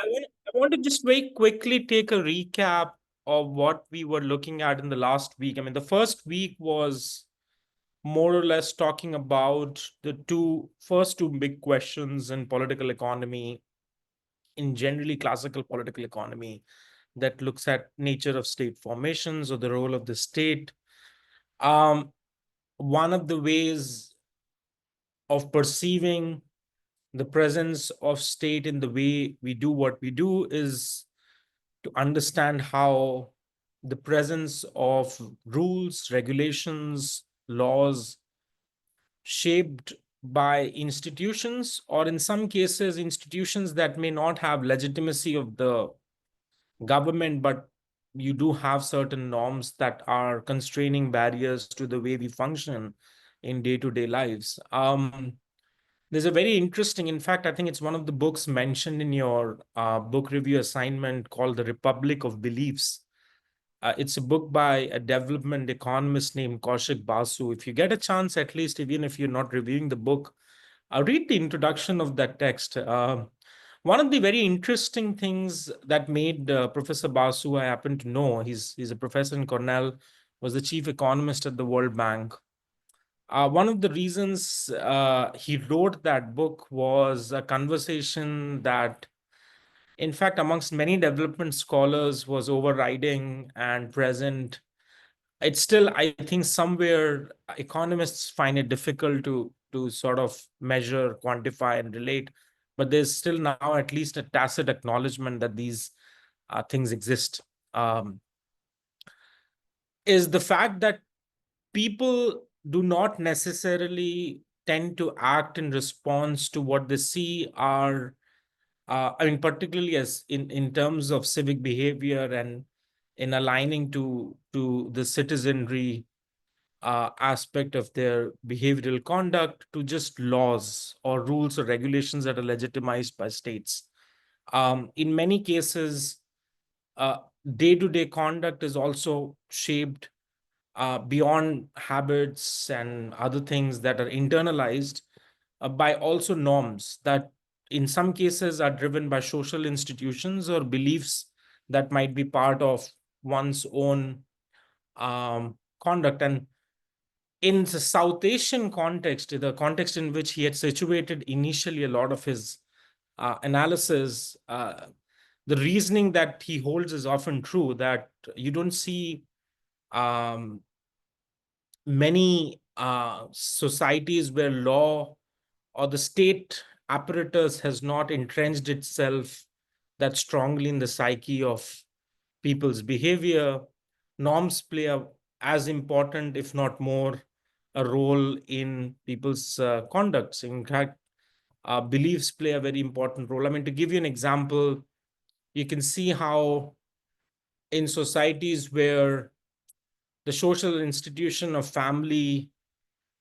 I want to just very quickly take a recap of what we were looking at in the last week. I mean, the first week was more or less talking about the first two big questions in political economy, in generally classical political economy, that looks at nature of state formations or the role of the state. Um, One of the ways of perceiving the presence of state in the way we do what we do is to understand how the presence of rules, regulations, laws shaped by institutions, or in some cases, institutions that may not have legitimacy of the government, but you do have certain norms that are constraining barriers to the way we function in day-to-day lives. There's a very interesting, in fact, I think it's one of the books mentioned in your book review assignment called The Republic of Beliefs. It's a book by a development economist named Kaushik Basu. If you get a chance, at least, even if you're not reviewing the book, read the introduction of that text. One of the very interesting things that made Professor Basu, I happen to know, he's a professor in Cornell, was the chief economist at the World Bank. One of the reasons he wrote that book was a conversation that, in fact, amongst many development scholars, was overriding and present. It's still, I think, somewhere economists find it difficult to sort of measure, quantify, and relate. But there's still now at least a tacit acknowledgement that these things exist. Um, is the fact that people do not necessarily tend to act in response to what they see are, I mean, particularly as in terms of civic behavior and in aligning to the citizenry aspect of their behavioral conduct, to just laws or rules or regulations that are legitimized by states. In many cases, uh, day-to-day conduct is also shaped beyond habits and other things that are internalized by also norms that in some cases are driven by social institutions or beliefs that might be part of one's own conduct. And in the South Asian context, the context in which he had situated initially a lot of his analysis, the reasoning that he holds is often true, that you don't see um, many societies where law or the state apparatus has not entrenched itself that strongly in the psyche of people's behavior. Norms play as important, if not more, a role in people's conducts. In fact, beliefs play a very important role. I mean, to give you an example, you can see how in societies where the social institution of family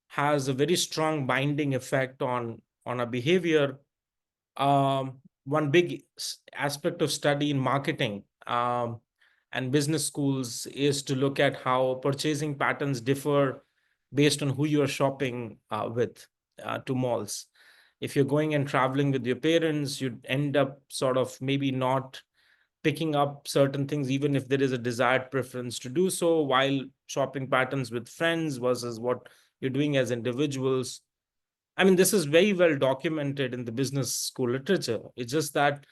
has a very strong binding effect on a behavior. One big aspect of study in marketing and business schools is to look at how purchasing patterns differ based on who you're shopping with to malls. If you're going and traveling with your parents, you'd end up sort of maybe not picking up certain things, even if there is a desired preference to do so, while shopping patterns with friends versus what you're doing as individuals. I mean, this is very well documented in the business school literature. It's just that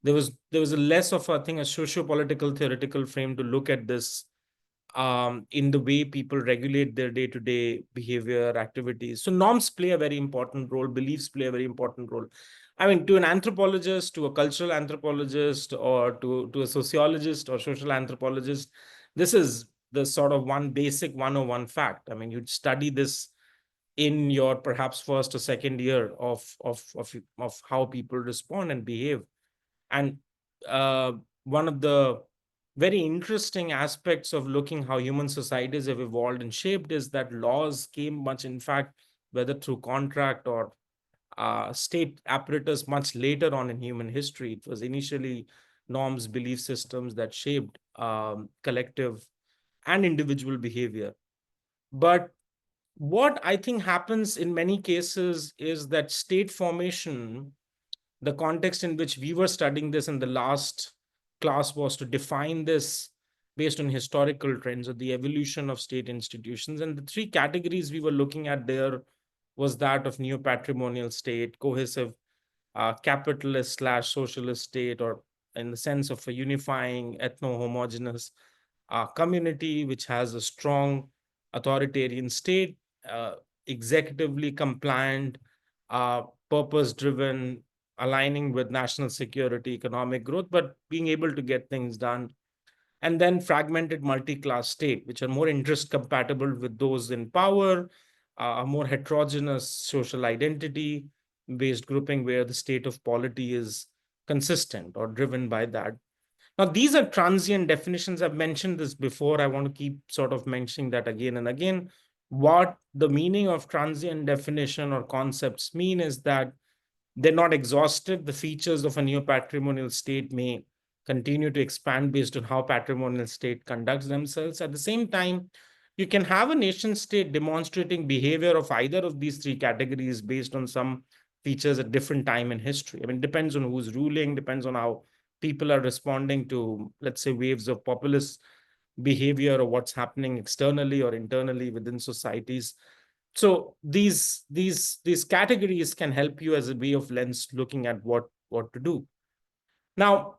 there was a less of a thing, a socio-political theoretical frame to look at this in the way people regulate their day-to-day behavior activities. So norms play a very important role, beliefs play a very important role. I mean, to an anthropologist, to a cultural anthropologist, or to a sociologist or social anthropologist, this is the sort of one basic 101 fact. I mean, you'd study this in your perhaps first or second year of how people respond and behave. And uh, one of the very interesting aspects of looking how human societies have evolved and shaped is that laws came much, in fact, whether through contract or state apparatus, much later on in human history. It was initially norms, belief systems that shaped collective and individual behavior. But what I think happens in many cases is that state formation the context in which we were studying this in the last class was to define this based on historical trends or the evolution of state institutions. And the three categories we were looking at there was that of neo-patrimonial state, cohesive capitalist slash socialist state, or in the sense of a unifying ethno-homogeneous community, which has a strong authoritarian state, uh, executively compliant, purpose driven, aligning with national security, economic growth, but being able to get things done. And then fragmented multi-class state, which are more interest compatible with those in power, a more heterogeneous social identity based grouping where the state of polity is consistent or driven by that. Now, these are transient definitions. I've mentioned this before. I want to keep sort of mentioning that again and again. What the meaning of transient definition or concepts mean is that they're not exhaustive. The features of a new patrimonial state may continue to expand based on how patrimonial state conducts themselves. At the same time, you can have a nation state demonstrating behavior of either of these three categories based on some features at different time in history. I mean, it depends on who's ruling, depends on how people are responding to, let's say, waves of populist behavior or what's happening externally or internally within societies. So these categories can help you as a way of lens looking at what to do. Now,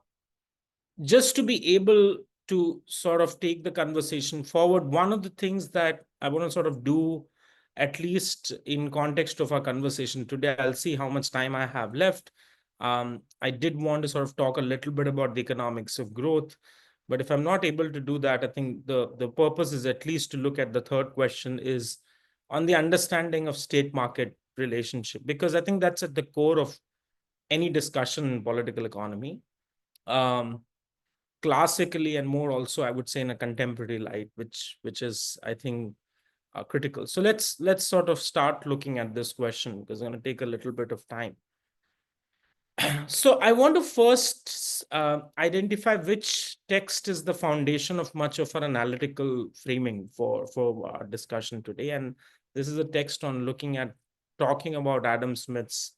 just to be able to sort of take the conversation forward, one of the things that I want to sort of do, at least in context of our conversation today, I'll see how much time I have left. I did want to sort of talk a little bit about the economics of growth, but if I'm not able to do that, I think the purpose is at least to look at the third question is on the understanding of state market relationship, because I think that's at the core of any discussion in political economy. Um, Classically and more also, I would say, in a contemporary light, which is, I think, critical. So let's sort of start looking at this question, because it's going to take a little bit of time. So I want to first identify which text is the foundation of much of our analytical framing for our discussion today. And this is a text on talking about Adam Smith's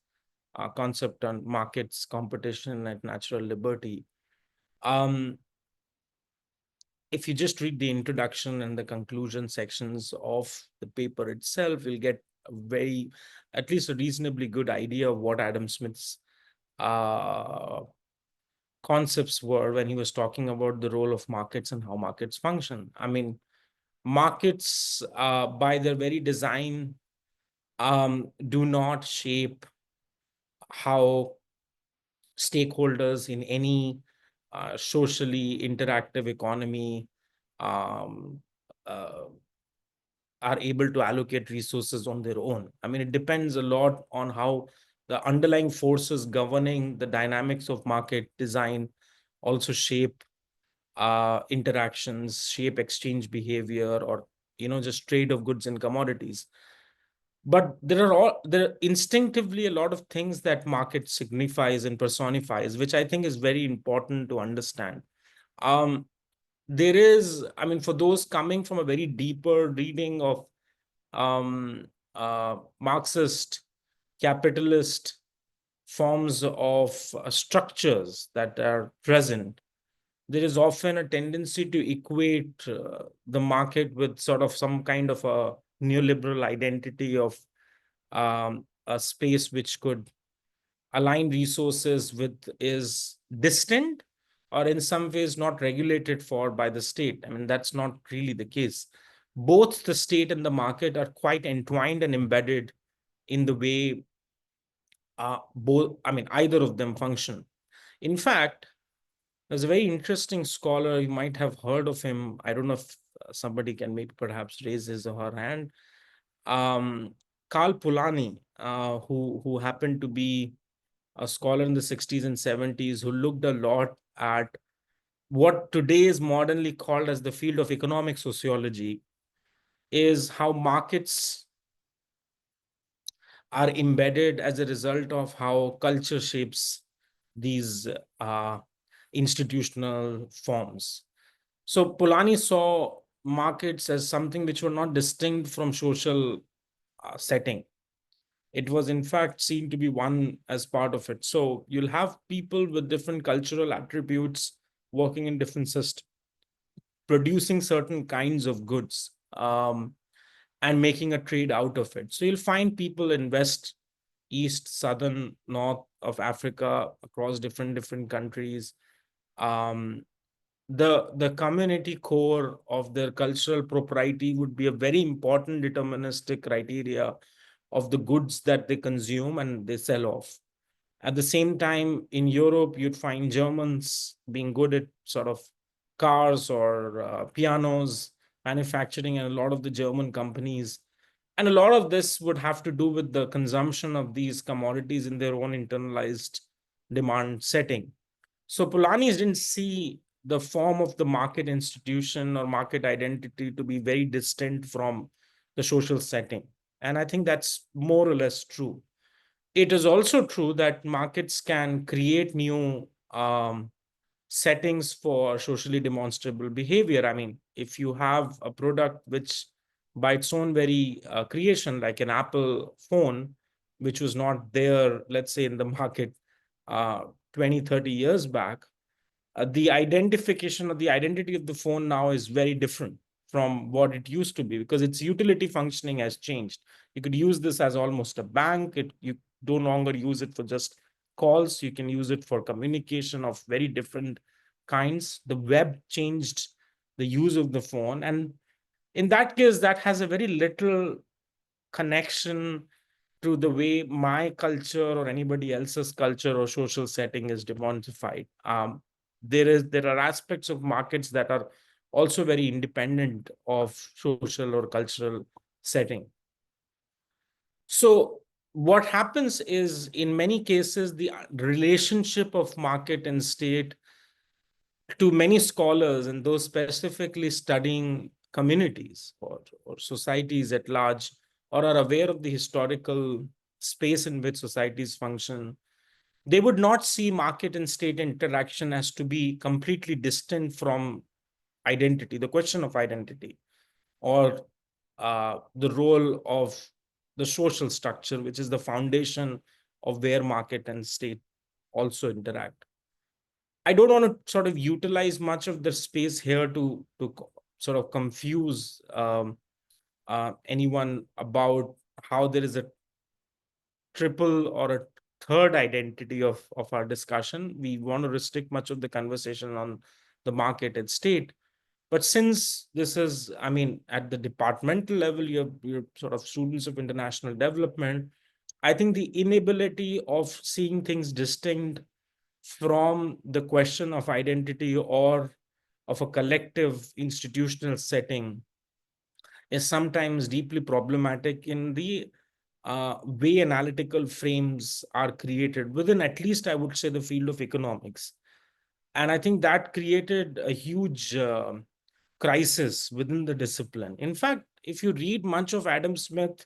concept on markets, competition, and natural liberty. If you just read the introduction and the conclusion sections of the paper itself, you'll get at least a reasonably good idea of what Adam Smith's concepts were when he was talking about the role of markets and how markets function. I mean, markets, by their very design, do not shape how stakeholders in any socially interactive economy um, uh, are able to allocate resources on their own. I mean, it depends a lot on how the underlying forces governing the dynamics of market design also shape interactions, shape exchange behavior, or just trade of goods and commodities. But there are instinctively a lot of things that market signifies and personifies, which I think is very important to understand. Um, there is, I mean, for those coming from a very deeper reading of Marxist capitalist forms of structures that are present, there is often a tendency to equate the market with sort of some kind of a neoliberal identity of a space which could align resources with is distant or in some ways not regulated for by the state. I mean, that's not really the case. Both the state and the market are quite entwined and embedded in the way either of them function. In fact, there's a very interesting scholar, you might have heard of him. I don't know if somebody can maybe perhaps raise his or her hand. Karl Polanyi, who happened to be a scholar in the 60s and 70s, who looked a lot at what today is modernly called as the field of economic sociology, is how markets are embedded as a result of how culture shapes these institutional forms. So Polanyi saw markets as something which were not distinct from social setting. It was in fact seen to be one as part of it. So you'll have people with different cultural attributes working in different systems, producing certain kinds of goods, and making a trade out of it. So you'll find people in west, east, southern, north of Africa, across different countries. Um, the community core of their cultural propriety would be a very important deterministic criteria of the goods that they consume and they sell off. At the same time, in Europe, you'd find Germans being good at sort of cars or pianos, manufacturing, and a lot of the German companies. And a lot of this would have to do with the consumption of these commodities in their own internalized demand setting. So Polanyi's didn't see the form of the market institution or market identity to be very distant from the social setting. And I think that's more or less true. It is also true that markets can create new settings for socially demonstrable behavior. I mean, if you have a product which, by its own very creation, like an Apple phone, which was not there, let's say, in the market uh, 20, 30 years back, the identification of the identity of the phone now is very different from what it used to be because its utility functioning has changed. You could use this as almost a bank. You no longer use it for just calls. You can use it for communication of very different kinds. The web changed the use of the phone. And in that case, that has a very little connection to the way my culture or anybody else's culture or social setting is diversified. There are aspects of markets that are also very independent of social or cultural setting. So what happens is, in many cases, the relationship of market and state, to many scholars and those specifically studying communities or societies at large, or are aware of the historical space in which societies function, they would not see market and state interaction as to be completely distant from identity, the question of identity, or the role of the social structure, which is the foundation of where market and state also interact. I don't want to sort of utilize much of the space here to sort of confuse anyone about how there is a triple or a third identity of our discussion. We want to restrict much of the conversation on the market and state. But since this is, I mean, at the departmental level, you're sort of students of international development, I think the inability of seeing things distinct from the question of identity or of a collective institutional setting is sometimes deeply problematic in the way analytical frames are created within, at least I would say, the field of economics. And I think that created a huge crisis within the discipline. In fact, if you read much of Adam Smith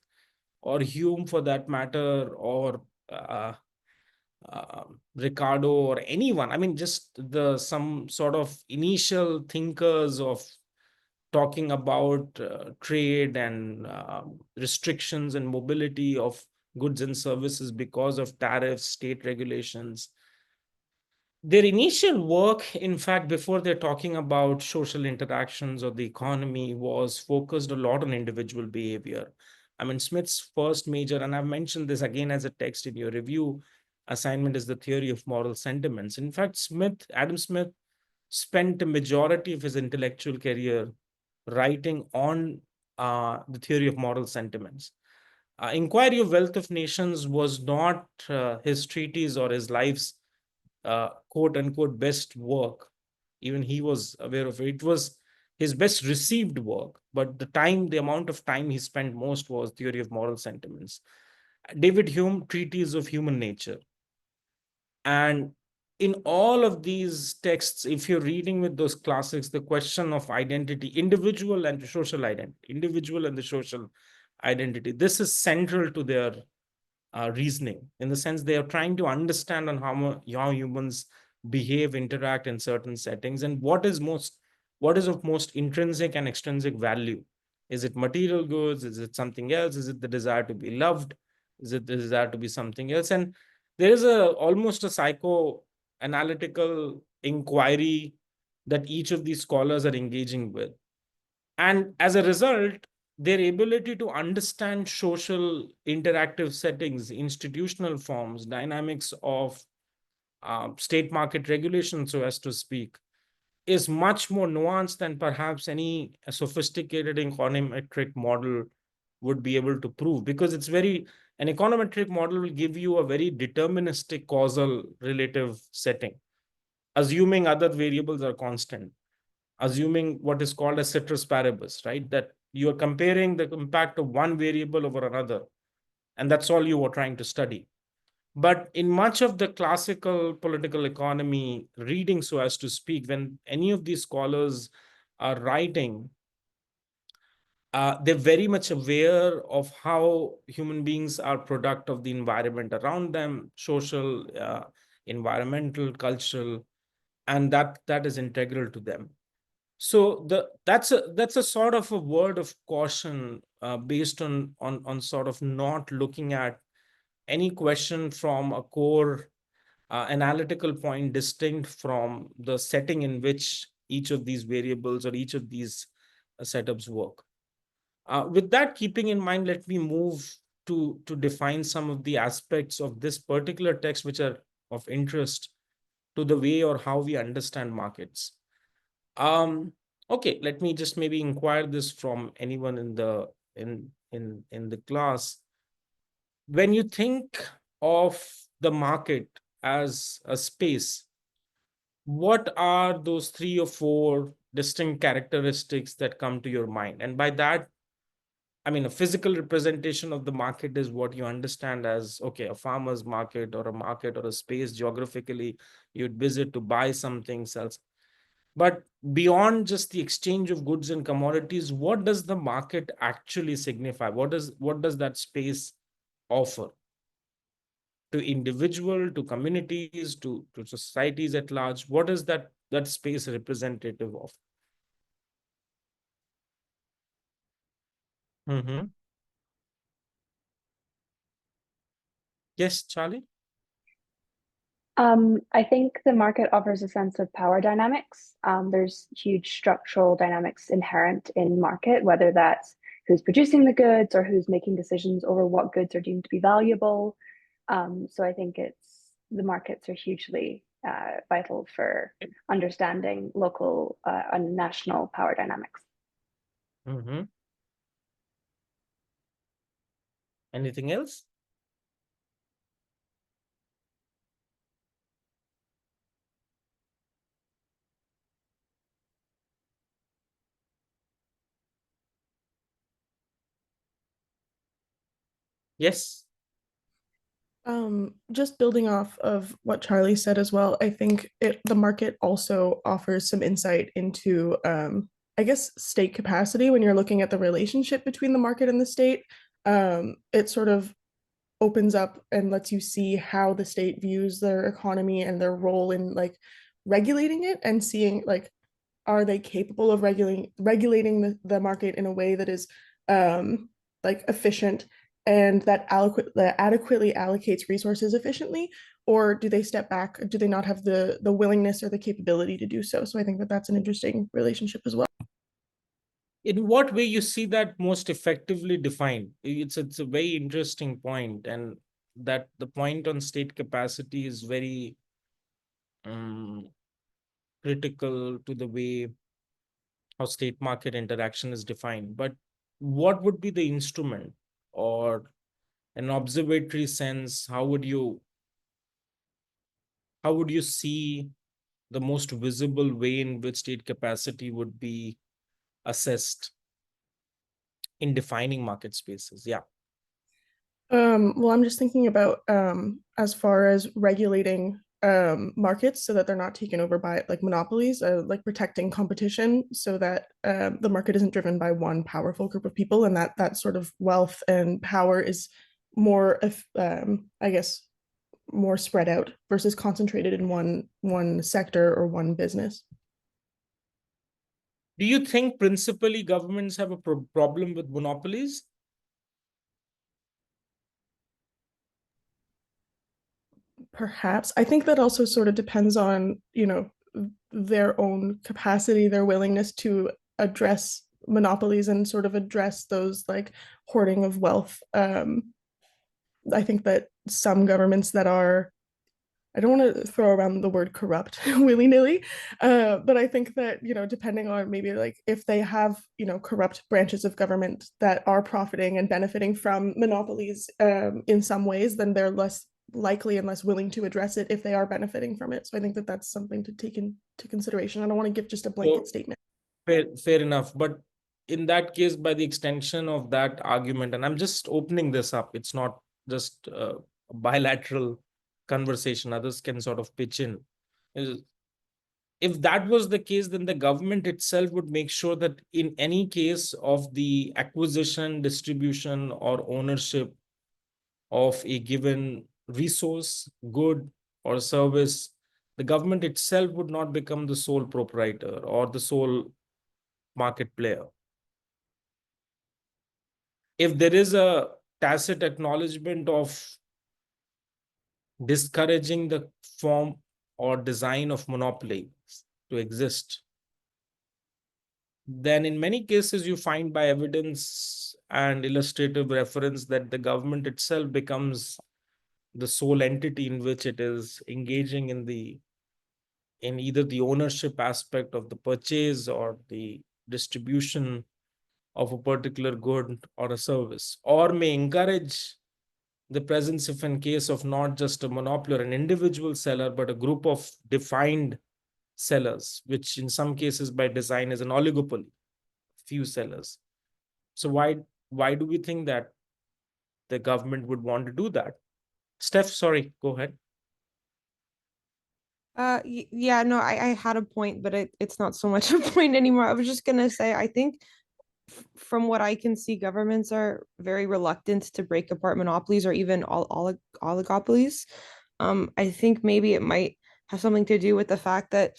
or Hume for that matter, or Ricardo or anyone, I mean, just the some sort of initial thinkers of talking about trade and restrictions and mobility of goods and services because of tariffs, state regulations. Their initial work, in fact, before they're talking about social interactions or the economy, was focused a lot on individual behavior. I mean, Smith's first major, and I've mentioned this again as a text in your review assignment, is the theory of moral sentiments. In fact, Adam Smith, spent a majority of his intellectual career writing on the theory of moral sentiments. Inquiry of Wealth of Nations was not his treatise or his life's quote unquote best work. Even he was aware of it. It was his best received work, but the amount of time he spent most was Theory of Moral Sentiments. David Hume, Treatise of Human Nature. And in all of these texts, if you're reading with those classics, the question of identity, individual and the social identity, this is central to their reasoning, in the sense they are trying to understand on how humans behave, interact in certain settings, and what is of most intrinsic and extrinsic value. Is it material goods? Is it something else? Is it the desire to be loved? Is that to be something else? And there is a almost a psychoanalytical inquiry that each of these scholars are engaging with. And as a result, their ability to understand social interactive settings, institutional forms, dynamics of state market regulation, so as to speak, is much more nuanced than perhaps any sophisticated econometric model would be able to prove, because an econometric model will give you a very deterministic causal relative setting, assuming other variables are constant, assuming what is called a ceteris paribus, right? That you are comparing the impact of one variable over another, and that's all you are trying to study. But in much of the classical political economy reading, so as to speak, when any of these scholars are writing, they're very much aware of how human beings are product of the environment around them, social, environmental, cultural, and that is integral to them. So that's a sort of a word of caution, based on sort of not looking at any question from a core analytical point distinct from the setting in which each of these variables or each of these setups work. With that keeping in mind, let me move to define some of the aspects of this particular text which are of interest to the way or how we understand markets. Okay, let me just maybe inquire this from anyone in the class. When you think of the market as a space, what are those 3 or 4 distinct characteristics that come to your mind? And by that, I mean, a physical representation of the market is what you understand as, okay, a farmer's market or a market or a space geographically you'd visit to buy something, sell. But beyond just the exchange of goods and commodities, what does the market actually signify? What does that space offer to individual, to communities, to societies at large? What is that space representative of? Mm-hmm. Yes, Charlie? I think the market offers a sense of power dynamics. There's huge structural dynamics inherent in market, whether that's who's producing the goods or who's making decisions over what goods are deemed to be valuable. So I think the markets are hugely vital for understanding local and national power dynamics. Mm-hmm. Anything else? Yes. Just building off of what Charlie said as well, I think the market also offers some insight into, I guess, state capacity when you're looking at the relationship between the market and the state. It sort of opens up and lets you see how the state views their economy and their role in like regulating it and seeing like, are they capable of regulating the market in a way that is like efficient and that adequately allocates resources efficiently, or do they step back? Do they not have the willingness or the capability to do so? So I think that that's an interesting relationship as well. In what way you see that most effectively defined? It's a very interesting point, and that the point on state capacity is very critical to the way how state market interaction is defined. But what would be the instrument, or an observatory sense? How would you see the most visible way in which state capacity would be assessed in defining market spaces? Yeah. Well, I'm just thinking about as far as regulating markets so that they're not taken over by like monopolies, like protecting competition so that the market isn't driven by one powerful group of people, and that sort of wealth and power is more, I guess, more spread out versus concentrated in one sector or one business. Do you think principally governments have a problem with monopolies? Perhaps. I think that also sort of depends on, their own capacity, their willingness to address monopolies and sort of address those like hoarding of wealth. I think that some governments that are, I don't want to throw around the word corrupt willy-nilly, but I think that, depending on maybe like if they have, corrupt branches of government that are profiting and benefiting from monopolies in some ways, then they're less likely and less willing to address it if they are benefiting from it. So I think that that's something to take into consideration. I don't want to give just a blanket statement. Fair enough. But in that case, by the extension of that argument, and I'm just opening this up, it's not just a bilateral conversation, others can sort of pitch in. If that was the case, then the government itself would make sure that in any case of the acquisition, distribution, or ownership of a given resource, good, or service, the government itself would not become the sole proprietor or the sole market player. If there is a tacit acknowledgement of discouraging the form or design of monopoly to exist, then in many cases you find by evidence and illustrative reference that the government itself becomes the sole entity in which it is engaging in either the ownership aspect of the purchase or the distribution of a particular good or a service, or may encourage the presence of in case of not just a monopoly or an individual seller, but a group of defined sellers, which in some cases by design is an oligopoly, few sellers. So why do we think that the government would want to do that? Steph, sorry, go ahead. Yeah, no, I had a point, but it's not so much a point anymore. I was just gonna say, I think from what I can see, governments are very reluctant to break apart monopolies or even oligopolies. I think maybe it might have something to do with the fact that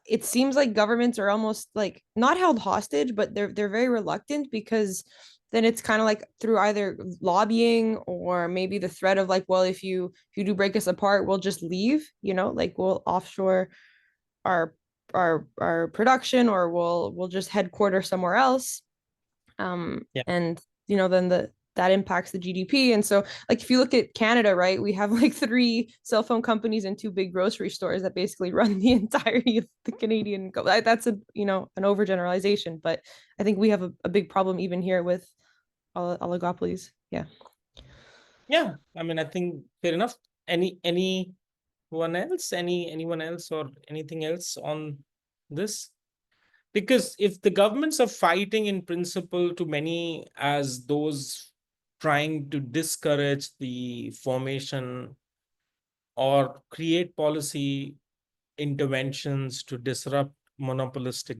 it seems like governments are almost like not held hostage, but they're very reluctant because then it's kind of like through either lobbying or maybe the threat of like, well, if you do break us apart, we'll just leave, like we'll offshore our our production or we'll just headquarter somewhere else. And then that impacts the GDP. And so like if you look at Canada, right, we have like 3 cell phone companies and 2 big grocery stores that basically run the entirety of the Canadian. That's an overgeneralization, but I think we have a big problem even here with oligopolies. Yeah. I mean, I think fair enough. Anyone else or anything else on this? Because if the governments are fighting in principle to many as those trying to discourage the formation or create policy interventions to disrupt monopolistic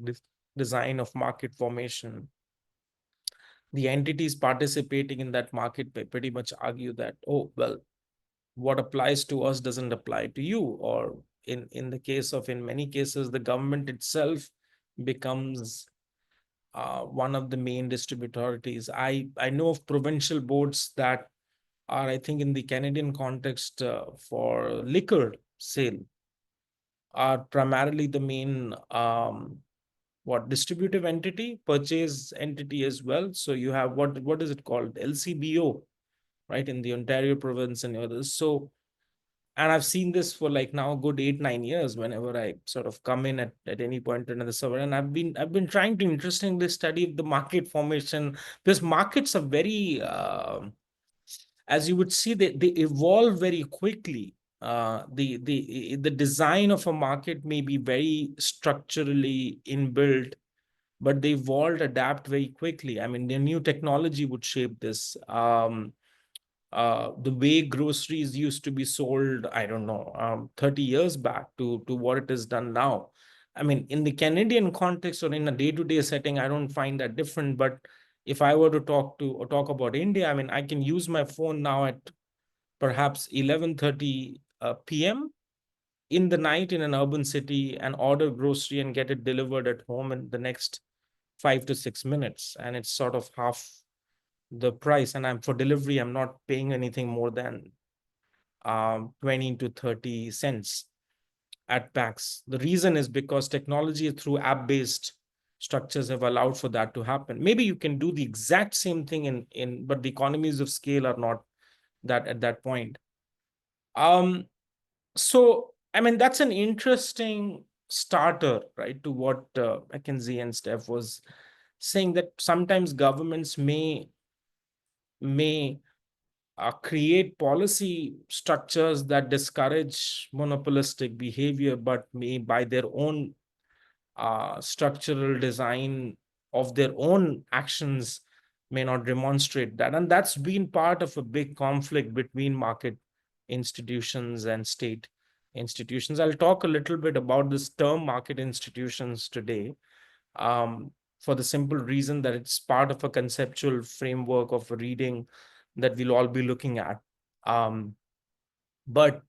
design of market formation, the entities participating in that market pretty much argue that, oh, well, what applies to us doesn't apply to you. Or in the case of, in many cases, the government itself becomes one of the main distributors. I know of provincial boards that are, I think in the Canadian context for liquor sale, are primarily the main distributive entity, purchase entity as well. So you have what is it called? LCBO, right, in the Ontario province and others. So, and I've seen this for like now a good 8-9 years whenever I sort of come in at any point in the server. And I've been trying to interestingly study the market formation, because markets are very, as you would see, they evolve very quickly. The design of a market may be very structurally inbuilt, but they evolve, adapt very quickly. I mean, the new technology would shape this. The way groceries used to be sold, I don't know, 30 years back to what it is done now. I mean, in the Canadian context or in a day-to-day setting, I don't find that different. But if I were to talk about India, I mean, I can use my phone now at perhaps 11:30 p.m. in the night in an urban city and order grocery and get it delivered at home in the next 5 to 6 minutes. And it's sort of half the price. And for delivery, I'm not paying anything more than 20 to 30 cents at PAX. The reason is because technology through app-based structures have allowed for that to happen. Maybe you can do the exact same thing but the economies of scale are not that at that point. So, I mean, that's an interesting starter, right, to what McKinsey and Steph was saying, that sometimes governments may create policy structures that discourage monopolistic behavior, but may by their own structural design of their own actions may not demonstrate that. And that's been part of a big conflict between market institutions and state institutions. I'll talk a little bit about this term market institutions today, for the simple reason that it's part of a conceptual framework of a reading that we'll all be looking at. But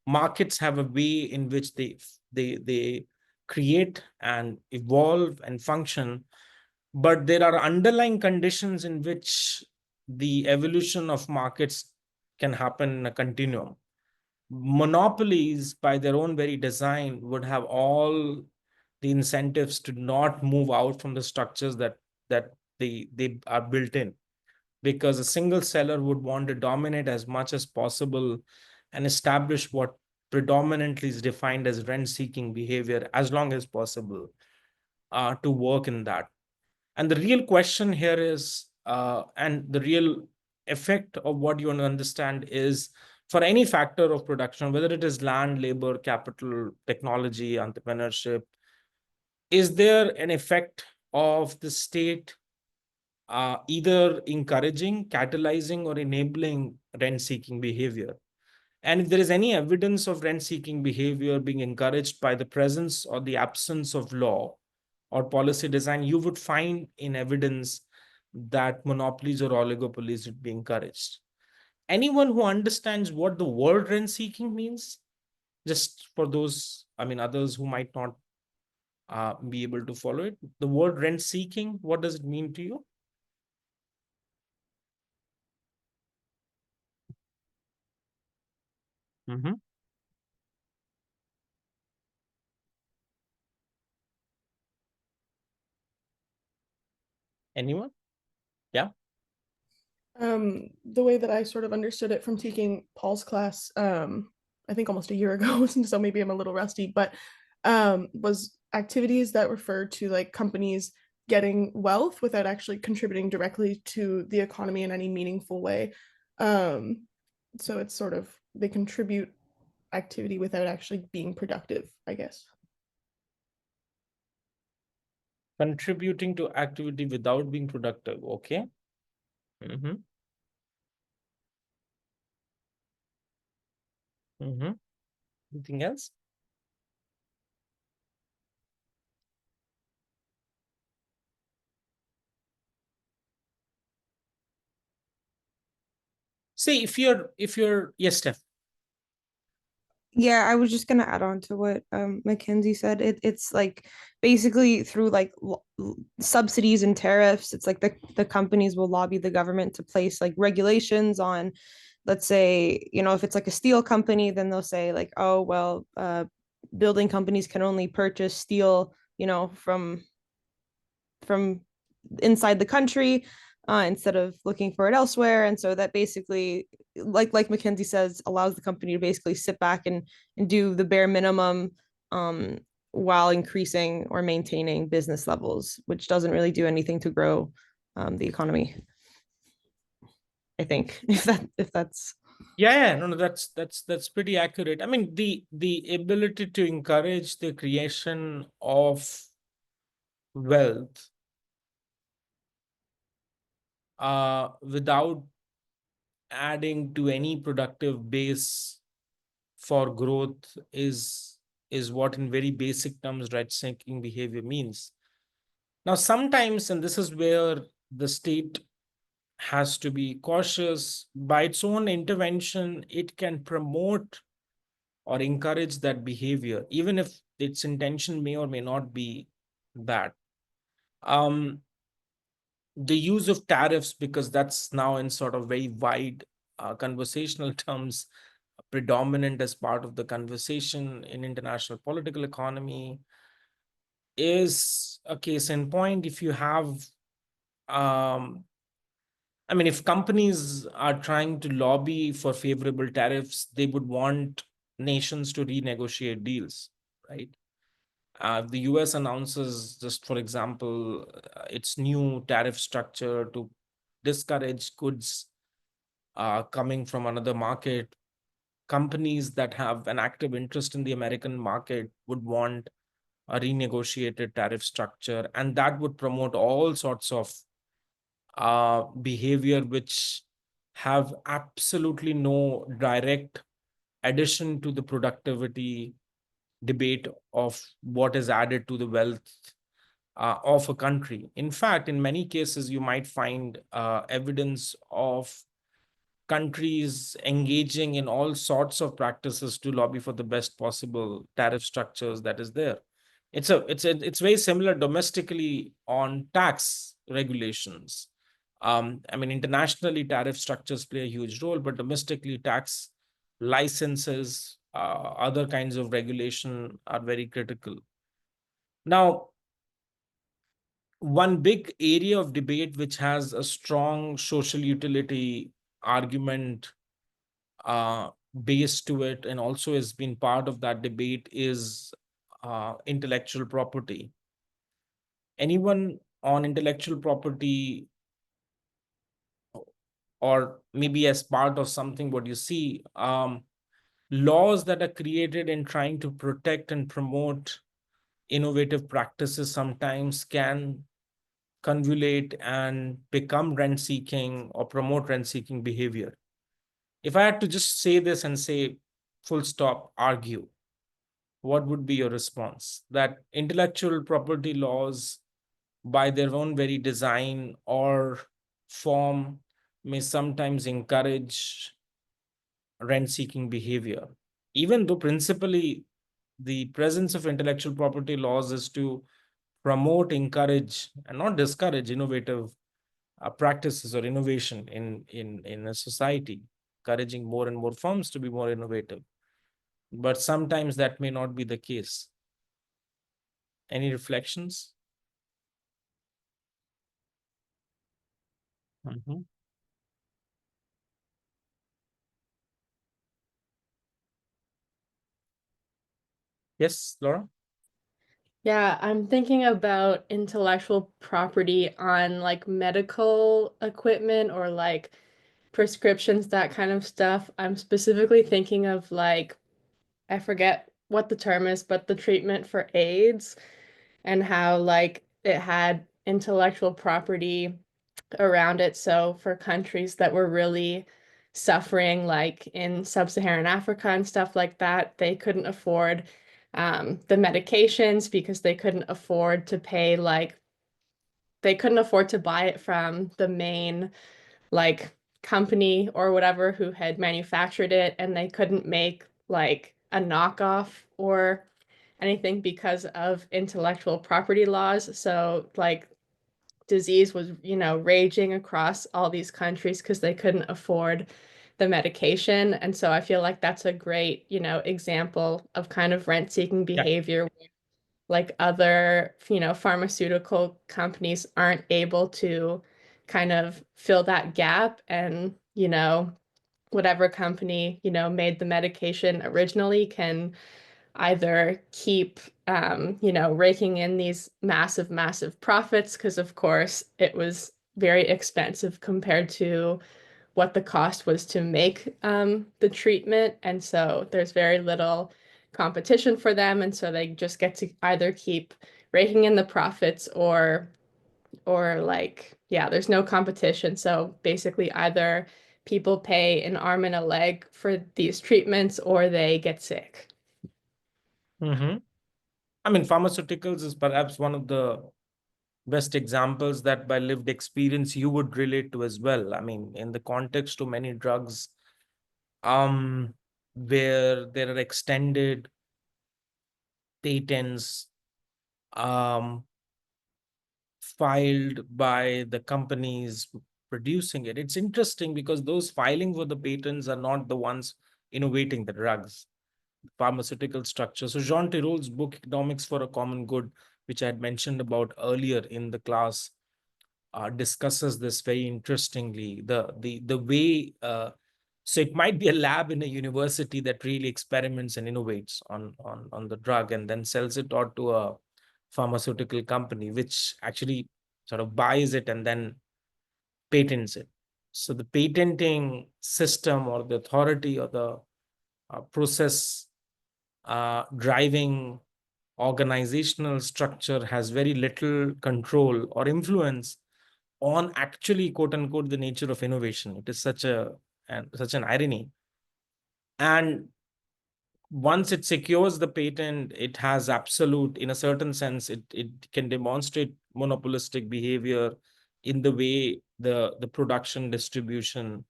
markets have a way in which they create and evolve and function, but there are underlying conditions in which the evolution of markets can happen in a continuum. Monopolies, by their own very design, would have all the incentives to not move out from the structures that they are built in, because a single seller would want to dominate as much as possible and establish what predominantly is defined as rent-seeking behavior as long as possible, to work in that. And the real question here is, and the real effect of what you want to understand is, for any factor of production, whether it is land, labor, capital, technology, entrepreneurship, is there an effect of the state either encouraging, catalyzing, or enabling rent-seeking behavior? And if there is any evidence of rent-seeking behavior being encouraged by the presence or the absence of law or policy design, you would find in evidence that monopolies or oligopolies would be encouraged. Anyone who understands what the word rent-seeking means, just for those, I mean, others who might not be able to follow it, the word rent-seeking, what does it mean to you? Mm-hmm. Anyone? Yeah. The way that I sort of understood it from taking Paul's class, I think almost a year ago, so maybe I'm a little rusty, but was activities that refer to like companies getting wealth without actually contributing directly to the economy in any meaningful way. So it's sort of, they contribute activity without actually being productive, I guess. Contributing to activity without being productive. Okay. Mm-hmm. Mm-hmm. Anything else? See, if you're yes, Steph. Yeah, I was just gonna add on to what Mackenzie said. It's like basically through like subsidies and tariffs, it's like the companies will lobby the government to place like regulations on, let's say, you know, if it's like a steel company, then they'll say like, oh, well, building companies can only purchase steel, you know, from inside the country, instead of looking for it elsewhere. And so that basically, like Mackenzie says, allows the company to basically sit back and do the bare minimum, while increasing or maintaining business levels, which doesn't really do anything to grow the economy. I think if that's Yeah, no, that's pretty accurate. I mean, the ability to encourage the creation of wealth without adding to any productive base for growth is what in very basic terms rent-seeking behavior means. Now, sometimes, and this is where the state has to be cautious, by its own intervention, it can promote or encourage that behavior, even if its intention may or may not be bad. The use of tariffs, because that's now in sort of very wide conversational terms, predominant as part of the conversation in international political economy is a case in point. If you have, I mean, if companies are trying to lobby for favorable tariffs, they would want nations to renegotiate deals, right? The US announces, just for example, its new tariff structure to discourage goods coming from another market. Companies that have an active interest in the American market would want a renegotiated tariff structure, and that would promote all sorts of behavior which have absolutely no direct addition to the productivity debate of what is added to the wealth of a country. In fact, in many cases, you might find evidence of countries engaging in all sorts of practices to lobby for the best possible tariff structures that is there. It's very similar domestically on tax regulations. I mean, internationally, tariff structures play a huge role, but domestically, tax licenses, other kinds of regulation are very critical. Now, one big area of debate which has a strong social utility argument base to it, and also has been part of that debate, is intellectual property. Anyone on intellectual property, or maybe as part of something what you see, laws that are created in trying to protect and promote innovative practices sometimes can convolute and become rent-seeking or promote rent-seeking behavior. If I had to just say this and say, full stop, argue, what would be your response? That intellectual property laws, by their own very design or form, may sometimes encourage rent-seeking behavior, even though principally the presence of intellectual property laws is to promote, encourage, and not discourage innovative practices or innovation in a society, encouraging more and more firms to be more innovative. But sometimes that may not be the case. Any reflections? Yes, Laura? Yeah, I'm thinking about intellectual property on like medical equipment or like prescriptions, that kind of stuff. I'm specifically thinking of like, I forget what the term is, but the treatment for AIDS and how like it had intellectual property around it. So for countries that were really suffering, like in sub-Saharan Africa and stuff like that, they couldn't afford the medications because they couldn't afford to pay, like, they couldn't afford to buy it from the main like company or whatever who had manufactured it, and they couldn't make like a knockoff or anything because of intellectual property laws. So like disease was, raging across all these countries because they couldn't afford the medication. And so I feel like that's a great, example of kind of rent-seeking behavior. Like other, pharmaceutical companies aren't able to kind of fill that gap, and, whatever company, made the medication originally can either keep, raking in these massive, massive profits, because of course it was very expensive compared to what the cost was to make the treatment. And so there's very little competition for them. And so they just get to either keep raking in the profits or like, yeah, there's no competition. So basically either people pay an arm and a leg for these treatments or they get sick. I mean, pharmaceuticals is perhaps one of the best examples that by lived experience you would relate to as well. I mean, in the context of many drugs, where there are extended patents filed by the companies producing it. It's interesting because those filing for the patents are not the ones innovating the drugs, pharmaceutical structure. So Jean Tirol's book, Economics for a Common Good, which I had mentioned about earlier in the class, discusses this very interestingly. The way, so it might be a lab in a university that really experiments and innovates on the drug and then sells it out to a pharmaceutical company, which actually sort of buys it and then patents it. So the patenting system or the authority or the process driving organizational structure has very little control or influence on actually, quote unquote, the nature of innovation. It is such an irony. And once it secures the patent, it has absolute, in a certain sense, it can demonstrate monopolistic behavior in the way the production, distribution,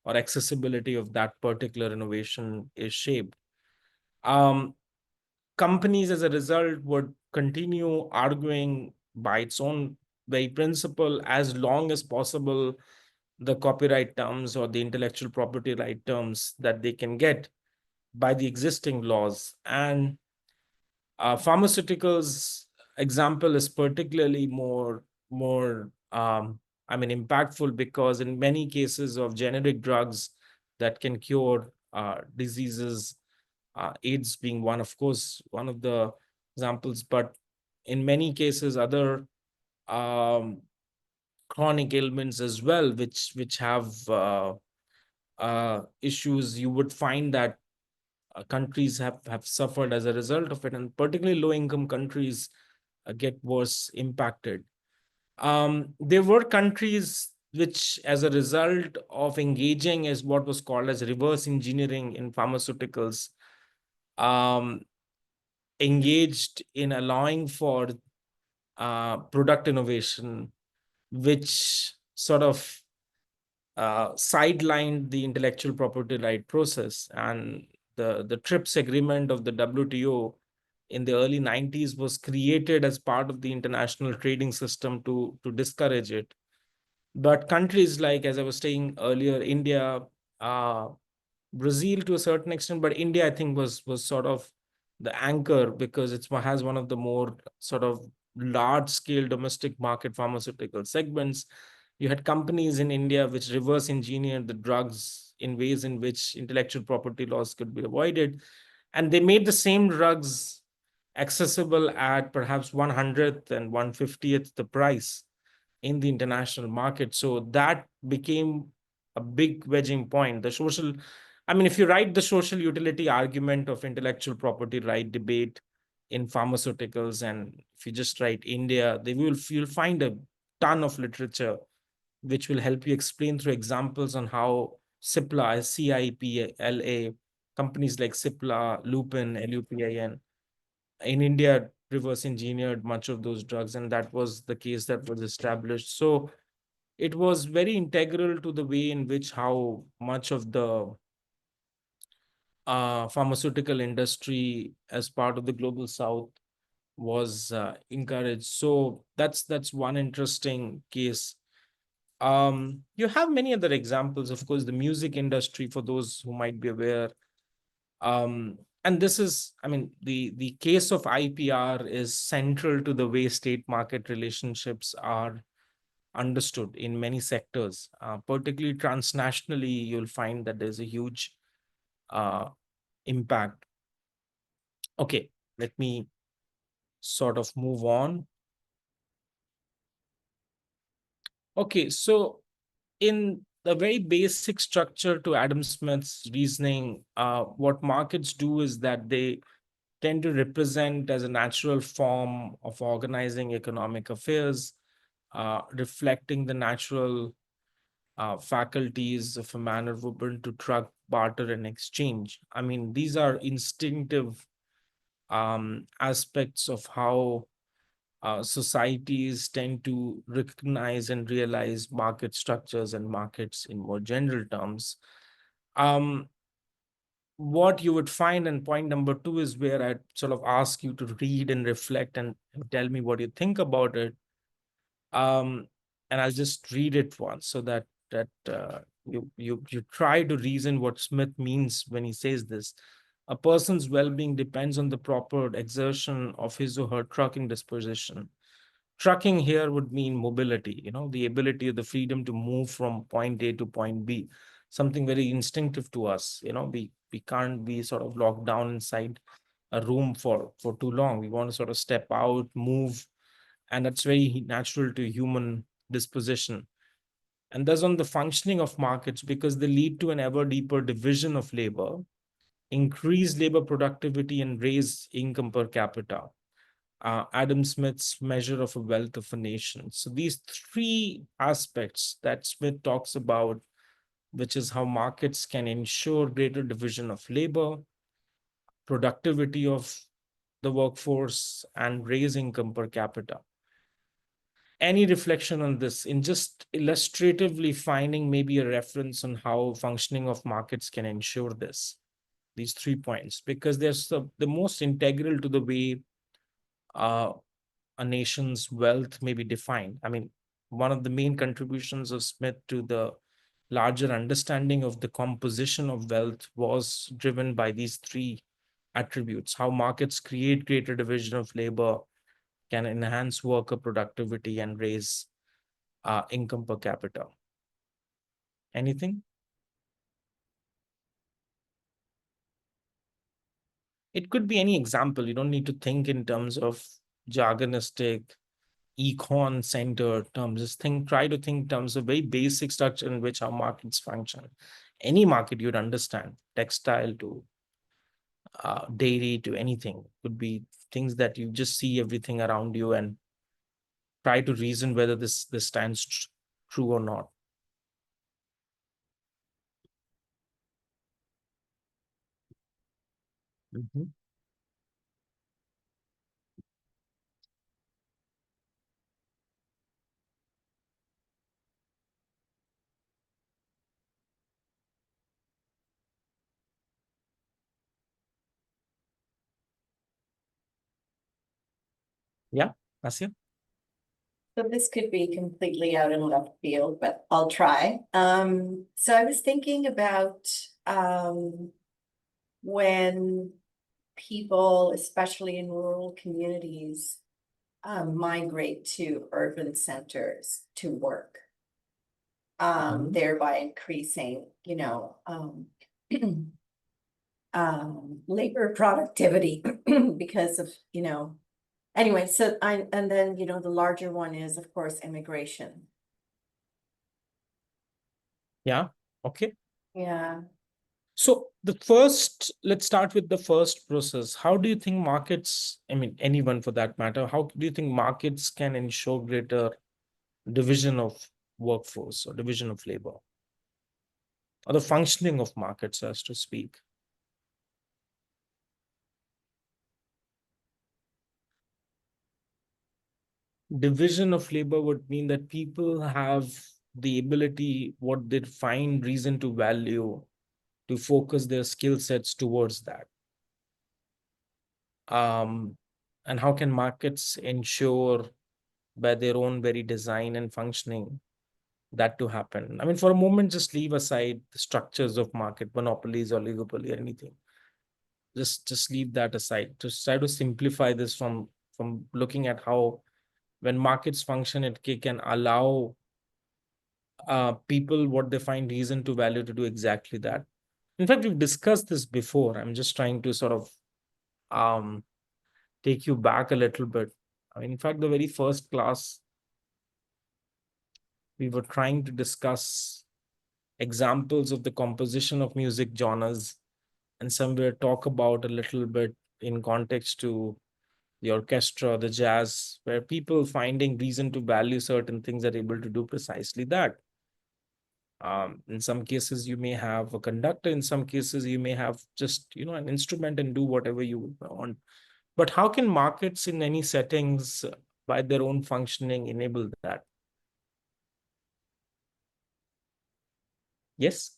or accessibility of that particular innovation is shaped. Companies, as a result, would continue arguing by its own very principle as long as possible the copyright terms or the intellectual property right terms that they can get by the existing laws. And pharmaceuticals example is particularly more impactful, because in many cases of generic drugs that can cure diseases, AIDS being one, of course, one of the examples, but in many cases other chronic ailments as well, which have issues, you would find that countries have suffered as a result of it, and particularly low-income countries get worse impacted. There were countries which, as a result of engaging as what was called as reverse engineering in pharmaceuticals, engaged in allowing for product innovation, which sort of sidelined the intellectual property right process. And the TRIPS agreement of the WTO in the early 90s was created as part of the international trading system to discourage it. But countries like, as I was saying earlier, India, Brazil to a certain extent, but India, I think, was sort of the anchor, because it has one of the more sort of large-scale domestic market pharmaceutical segments. You had companies in India which reverse engineered the drugs in ways in which intellectual property laws could be avoided. And they made the same drugs accessible at perhaps 100th and 150th the price in the international market. So that became a big wedging point. If you write the social utility argument of intellectual property right debate in pharmaceuticals, and if you just write India, you'll find a ton of literature which will help you explain through examples on how Cipla, CIPLA, companies like Cipla, Lupin, LUPIN, in India reverse engineered much of those drugs, and that was the case that was established. So it was very integral to the way in which how much of the pharmaceutical industry as part of the global south was encouraged. So that's one interesting case. You have many other examples, of course, the music industry, for those who might be aware. And this is, the case of IPR is central to the way state market relationships are understood in many sectors, particularly transnationally. You'll find that there's a huge impact. Okay, let me sort of move on. Okay, so in the very basic structure to Adam Smith's reasoning, what markets do is that they tend to represent as a natural form of organizing economic affairs, reflecting the natural faculties of a man or woman to truck, barter, and exchange. These are instinctive aspects of how societies tend to recognize and realize market structures and markets in more general terms. What you would find, and point number 2 is where I sort of ask you to read and reflect and tell me what you think about it. And I'll just read it once so that you try to reason what Smith means when he says this. A person's well-being depends on the proper exertion of his or her trucking disposition. Trucking here would mean mobility, the ability or the freedom to move from point A to point B, something very instinctive to us. We can't be sort of locked down inside a room for too long. We want to sort of step out, move, and that's very natural to human disposition. And thus on the functioning of markets, because they lead to an ever deeper division of labor, increase labor productivity, and raise income per capita. Adam Smith's measure of a wealth of a nation. So these three aspects that Smith talks about, which is how markets can ensure greater division of labor, productivity of the workforce, and raise income per capita. Any reflection on this in just illustratively finding maybe a reference on how functioning of markets can ensure these 3 points, because they're the most integral to the way a nation's wealth may be defined. I mean, one of the main contributions of Smith to the larger understanding of the composition of wealth was driven by these three attributes: how markets create greater division of labor, can enhance worker productivity, and raise income per capita. Anything? It could be any example. You don't need to think in terms of jargonistic, econ center terms. Just try to think in terms of very basic structure in which our markets function. Any market you'd understand, textile to dairy to anything, could be things that you just see everything around you and try to reason whether this stands true or not. Mhm. Yeah, Asya? So this could be completely out in left field, but I'll try. So I was thinking about when people, especially in rural communities, migrate to urban centers to work. Thereby increasing, labor productivity because of, anyway, so and then, the larger one is, of course, immigration. Yeah, okay. Yeah. So let's start with the first process. How do you think markets, I mean, anyone for that matter, how do you think markets can ensure greater division of workforce or division of labor, or the functioning of markets, as to speak? Division of labor would mean that people have the ability, what they find reason to value, to focus their skill sets towards that. And how can markets ensure by their own very design and functioning that to happen? I mean, for a moment, just leave aside the structures of market, monopolies, oligopoly, or anything. Just leave that aside. Just try to simplify this from looking at how, when markets function, it can allow people what they find reason to value to do exactly that. In fact, we've discussed this before. I'm just trying to sort of take you back a little bit. I mean, in fact, the very first class, we were trying to discuss examples of the composition of music genres, and somewhere talk about a little bit in context to the orchestra, the jazz, where people finding reason to value certain things are able to do precisely that. In some cases, you may have a conductor. In some cases, you may have just, an instrument and do whatever you want. But how can markets in any settings, by their own functioning, enable that? Yes?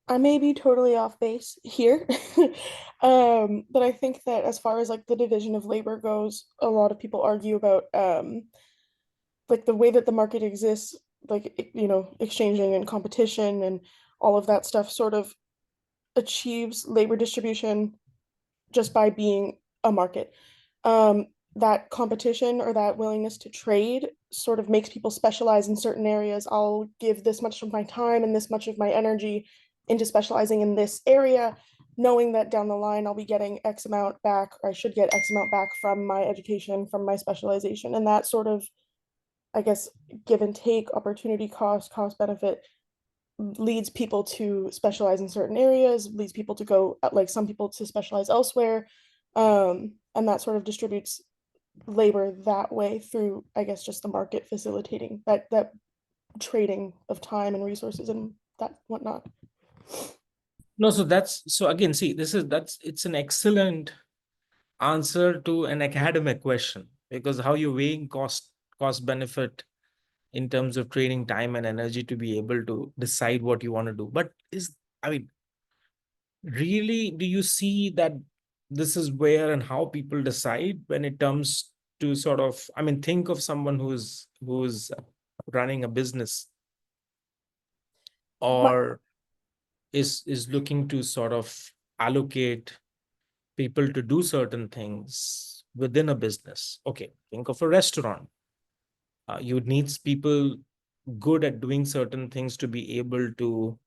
I may be totally off base here, but I think that as far as like the division of labor goes, a lot of people argue about like the way that the market exists exchanging and competition and all of that stuff sort of achieves labor distribution just by being a market. That competition or that willingness to trade sort of makes people specialize in certain areas. I'll give this much of my time and this much of my energy into specializing in this area, knowing that down the line I'll be getting X amount back, or I should get X amount back from my education, from my specialization. And that sort of, I guess, give and take, opportunity cost benefit leads people to specialize in certain areas, leads people to go, like some people to specialize elsewhere. And that sort of distributes labor that way through, I guess, just the market facilitating that trading of time and resources and that whatnot. No, so again, see, it's an excellent answer to an academic question, because how you're weighing cost benefit in terms of trading time and energy to be able to decide what you want to do. But really, do you see that this is where and how people decide when it comes to sort of, think of someone who's running a business or is looking to sort of allocate people to do certain things within a business. Okay, think of a restaurant. You need people good at doing certain things to be able to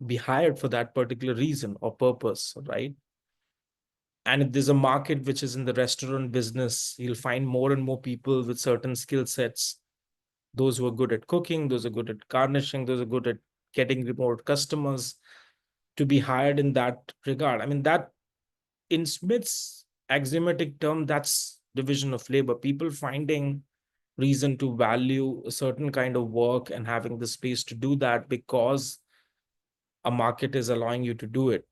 be hired for that particular reason or purpose, right? And if there's a market which is in the restaurant business, you'll find more and more people with certain skill sets. Those who are good at cooking, those are good at garnishing, those are good at getting remote customers, to be hired in that regard. That in Smith's axiomatic term, that's division of labor, people finding reason to value a certain kind of work and having the space to do that because a market is allowing you to do it.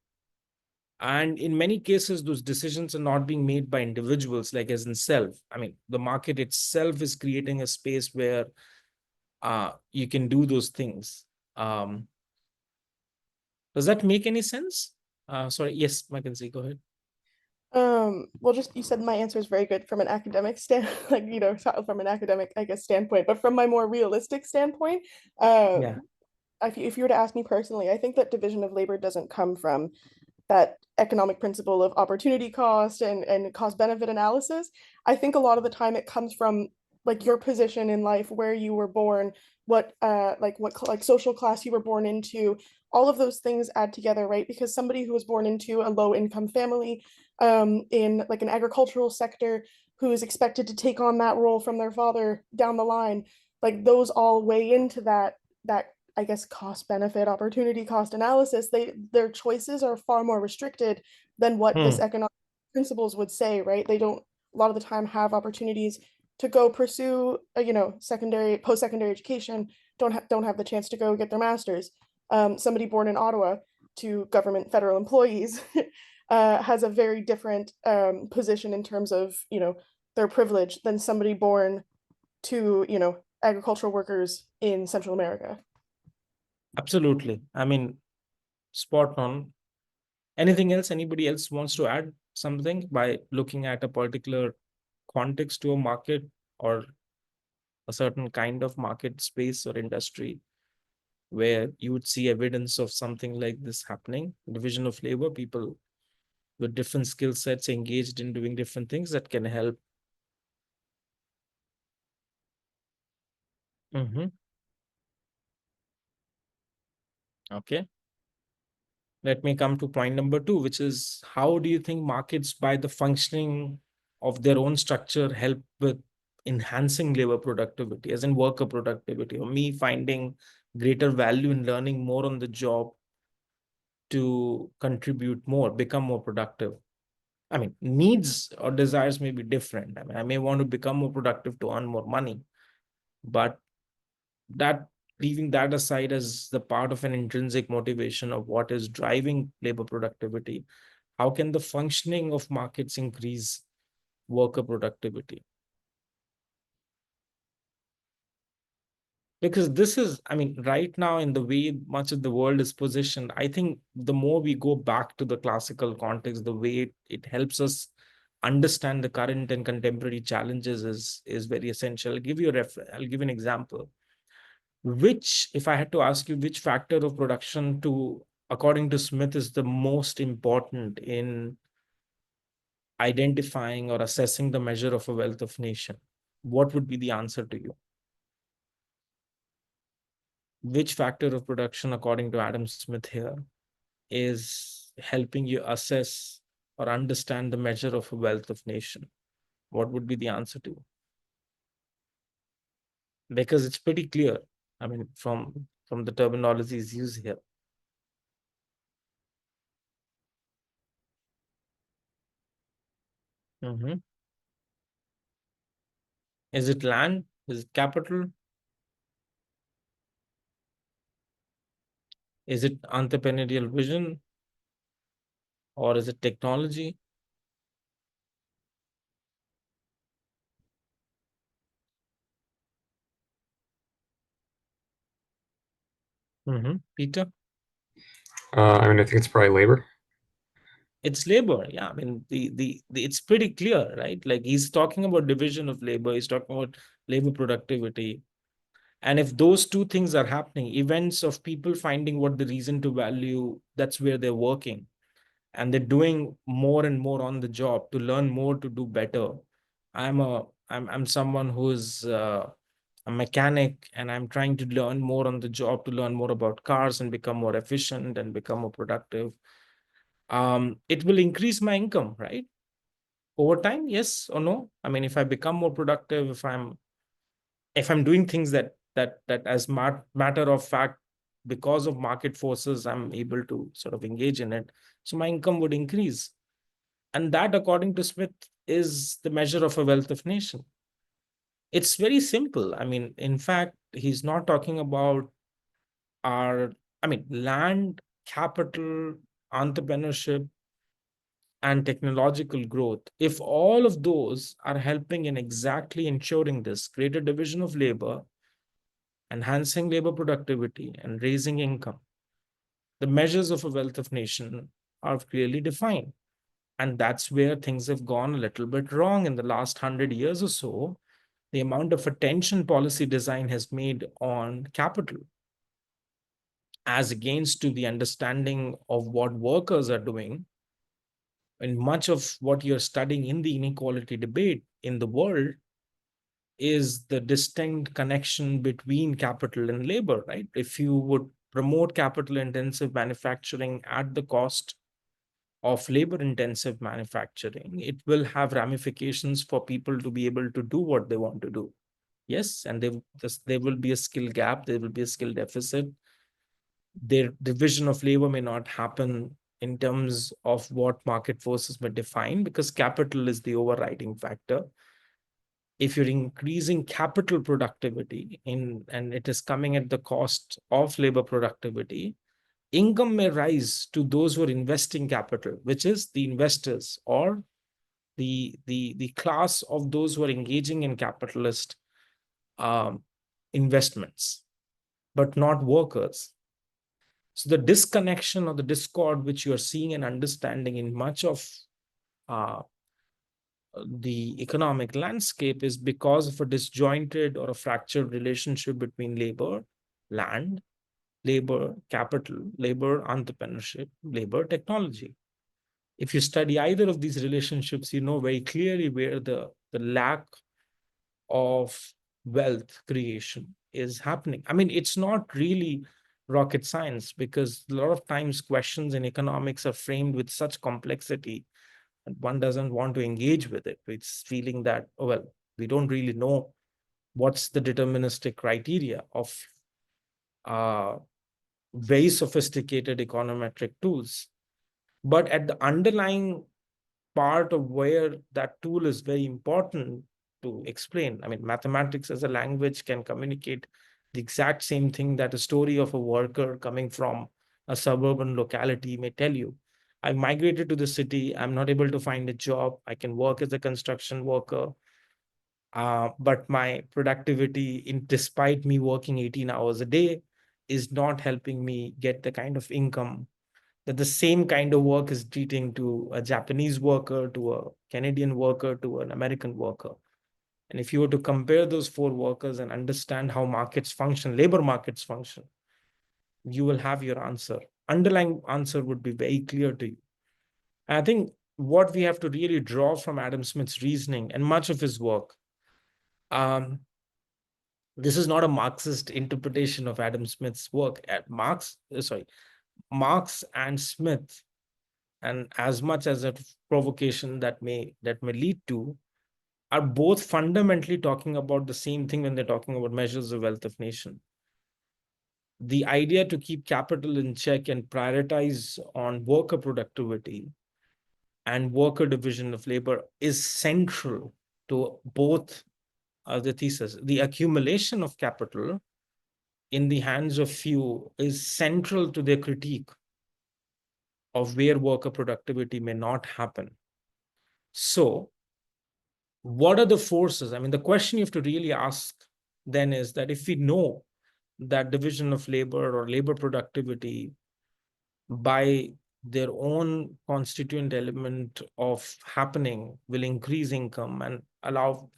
And in many cases, those decisions are not being made by individuals, like as in self. The market itself is creating a space where you can do those things. Does that make any sense? Sorry, yes, Mackenzie, go ahead. Well, just, you said my answer is very good from an academic from an academic, I guess, standpoint, but from my more realistic standpoint, Yeah. if you were to ask me personally, I think that division of labor doesn't come from that economic principle of opportunity cost and cost benefit analysis. I think a lot of the time it comes from like your position in life, where you were born, what social class you were born into. All of those things add together, right? Because somebody who was born into a low income family in like an agricultural sector, who is expected to take on that role from their father down the line, like those all weigh into that I guess cost benefit opportunity cost analysis. Their choices are far more restricted than what this economic principles would say, right? They don't a lot of the time have opportunities to go pursue secondary post-secondary education, don't have the chance to go get their masters. Somebody born in Ottawa to government federal employees has a very different position in terms of their privilege than somebody born to agricultural workers in Central America. Absolutely. Spot on. Anything else? Anybody else wants to add something by looking at a particular context to a market or a certain kind of market space or industry where you would see evidence of something like this happening? Division of labor, people with different skill sets engaged in doing different things that can help. Okay. Let me come to point number 2, which is, how do you think markets, by the functioning of their own structure, help with enhancing labor productivity, as in worker productivity, or me finding greater value in learning more on the job to contribute more, become more productive? Needs or desires may be different. I may want to become more productive to earn more money, but leaving that aside as the part of an intrinsic motivation of what is driving labor productivity, how can the functioning of markets increase worker productivity? Because this is, right now, in the way much of the world is positioned, I think the more we go back to the classical context, the way it helps us understand the current and contemporary challenges is very essential. I'll give you an example. If I had to ask you, which factor of production according to Smith, is the most important in identifying or assessing the measure of a wealth of nation, what would be the answer to you? Which factor of production, according to Adam Smith here, is helping you assess or understand the measure of a wealth of nation? What would be the answer to you? Because it's pretty clear, I mean, from the terminologies used here. Mhm. Is it land? Is it capital? Is it entrepreneurial vision? Or is it technology? Peter? I mean, I think it's probably labor. It's labor. Yeah, I mean, it's pretty clear, right? Like, he's talking about division of labor, he's talking about labor productivity. And if those two things are happening, events of people finding what the reason to value, that's where they're working. And they're doing more and more on the job to learn more, to do better. I'm someone who's a mechanic, and I'm trying to learn more on the job, to learn more about cars and become more efficient and become more productive. It will increase my income, right? Over time, yes or no? I mean, if I become more productive, if I'm doing things that as matter of fact, because of market forces, I'm able to sort of engage in it, so my income would increase. And that, according to Smith, is the measure of a wealth of nation. It's very simple. I mean, in fact, he's not talking about land, capital, entrepreneurship, and technological growth. If all of those are helping in exactly ensuring this greater division of labor, enhancing labor productivity, and raising income, the measures of a wealth of nation are clearly defined. And that's where things have gone a little bit wrong in the last 100 years or so. The amount of attention policy design has made on capital, as against to the understanding of what workers are doing. And much of what you're studying in the inequality debate in the world is the distinct connection between capital and labor, right? If you would promote capital intensive manufacturing at the cost of labor intensive manufacturing, it will have ramifications for people to be able to do what they want to do. Yes, and there will be a skill gap, there will be a skill deficit. Their division of labor may not happen in terms of what market forces may define, because capital is the overriding factor. If you're increasing capital productivity and it is coming at the cost of labor productivity, income may rise to those who are investing capital, which is the investors, or the class of those who are engaging in capitalist investments, but not workers. So the disconnection or the discord which you are seeing and understanding in much of the economic landscape is because of a disjointed or a fractured relationship between labor, land, labor, capital, labor, entrepreneurship, labor, technology. If you study either of these relationships, you know very clearly where the lack of wealth creation is happening. I mean, it's not really rocket science, because a lot of times questions in economics are framed with such complexity and one doesn't want to engage with it. It's feeling that, oh, well, we don't really know what's the deterministic criteria of very sophisticated econometric tools. But at the underlying part of where that tool is very important to explain, I mean, mathematics as a language can communicate the exact same thing that a story of a worker coming from a suburban locality may tell you. I migrated to the city, I'm not able to find a job, I can work as a construction worker, but my productivity, despite me working 18 hours a day, is not helping me get the kind of income that the same kind of work is treating to a Japanese worker, to a Canadian worker, to an American worker. And if you were to compare those 4 workers and understand how markets function, labor markets function, you will have your answer. Underlying answer would be very clear to you. And I think what we have to really draw from Adam Smith's reasoning and much of his work, this is not a Marxist interpretation of Adam Smith's work. Marx and Smith, and as much as a provocation that may lead to, are both fundamentally talking about the same thing when they're talking about measures of wealth of nation. The idea to keep capital in check and prioritize on worker productivity and worker division of labor is central to both the thesis. The accumulation of capital in the hands of few is central to their critique of where worker productivity may not happen. So, what are the forces? I mean, the question you have to really ask then is that if we know that division of labor or labor productivity by their own constituent element of happening will increase income and allow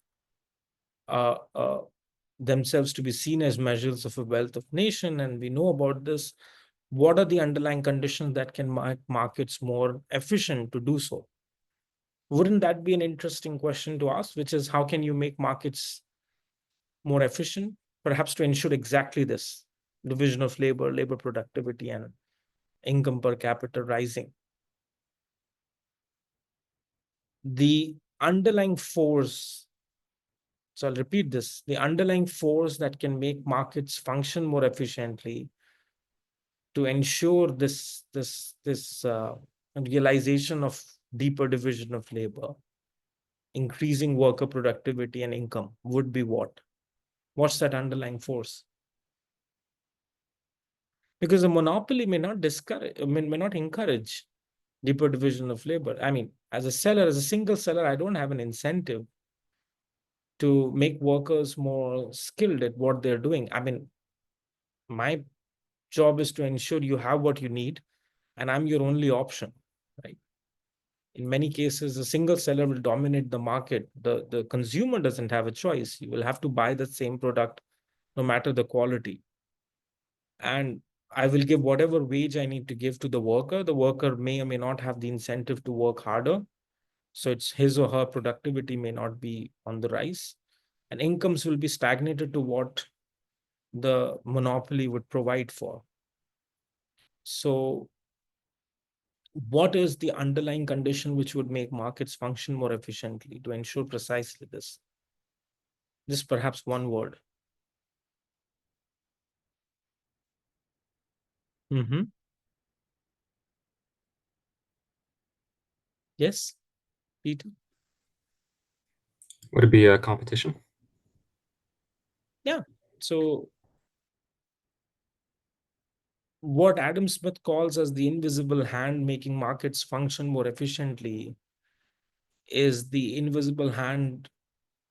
themselves to be seen as measures of a wealth of nation, and we know about this, what are the underlying conditions that can make markets more efficient to do so? Wouldn't that be an interesting question to ask, which is how can you make markets more efficient? Perhaps to ensure exactly this, division of labor, labor productivity, and income per capita rising. The underlying force, so I'll repeat this, the underlying force that can make markets function more efficiently to ensure this realization of deeper division of labor, increasing worker productivity and income would be what? What's that underlying force? Because a monopoly may not encourage deeper division of labor. I mean, as a seller, as a single seller, I don't have an incentive to make workers more skilled at what they're doing. I mean, my job is to ensure you have what you need, and I'm your only option, right? In many cases, a single seller will dominate the market. The consumer doesn't have a choice. You will have to buy the same product, no matter the quality. And I will give whatever wage I need to give to the worker. The worker may or may not have the incentive to work harder. So it's his or her productivity may not be on the rise. And incomes will be stagnated to what the monopoly would provide for. So what is the underlying condition which would make markets function more efficiently to ensure precisely this? Just perhaps one word. Yes, Peter? Would it be a competition? Yeah. So what Adam Smith calls as the invisible hand making markets function more efficiently is the invisible hand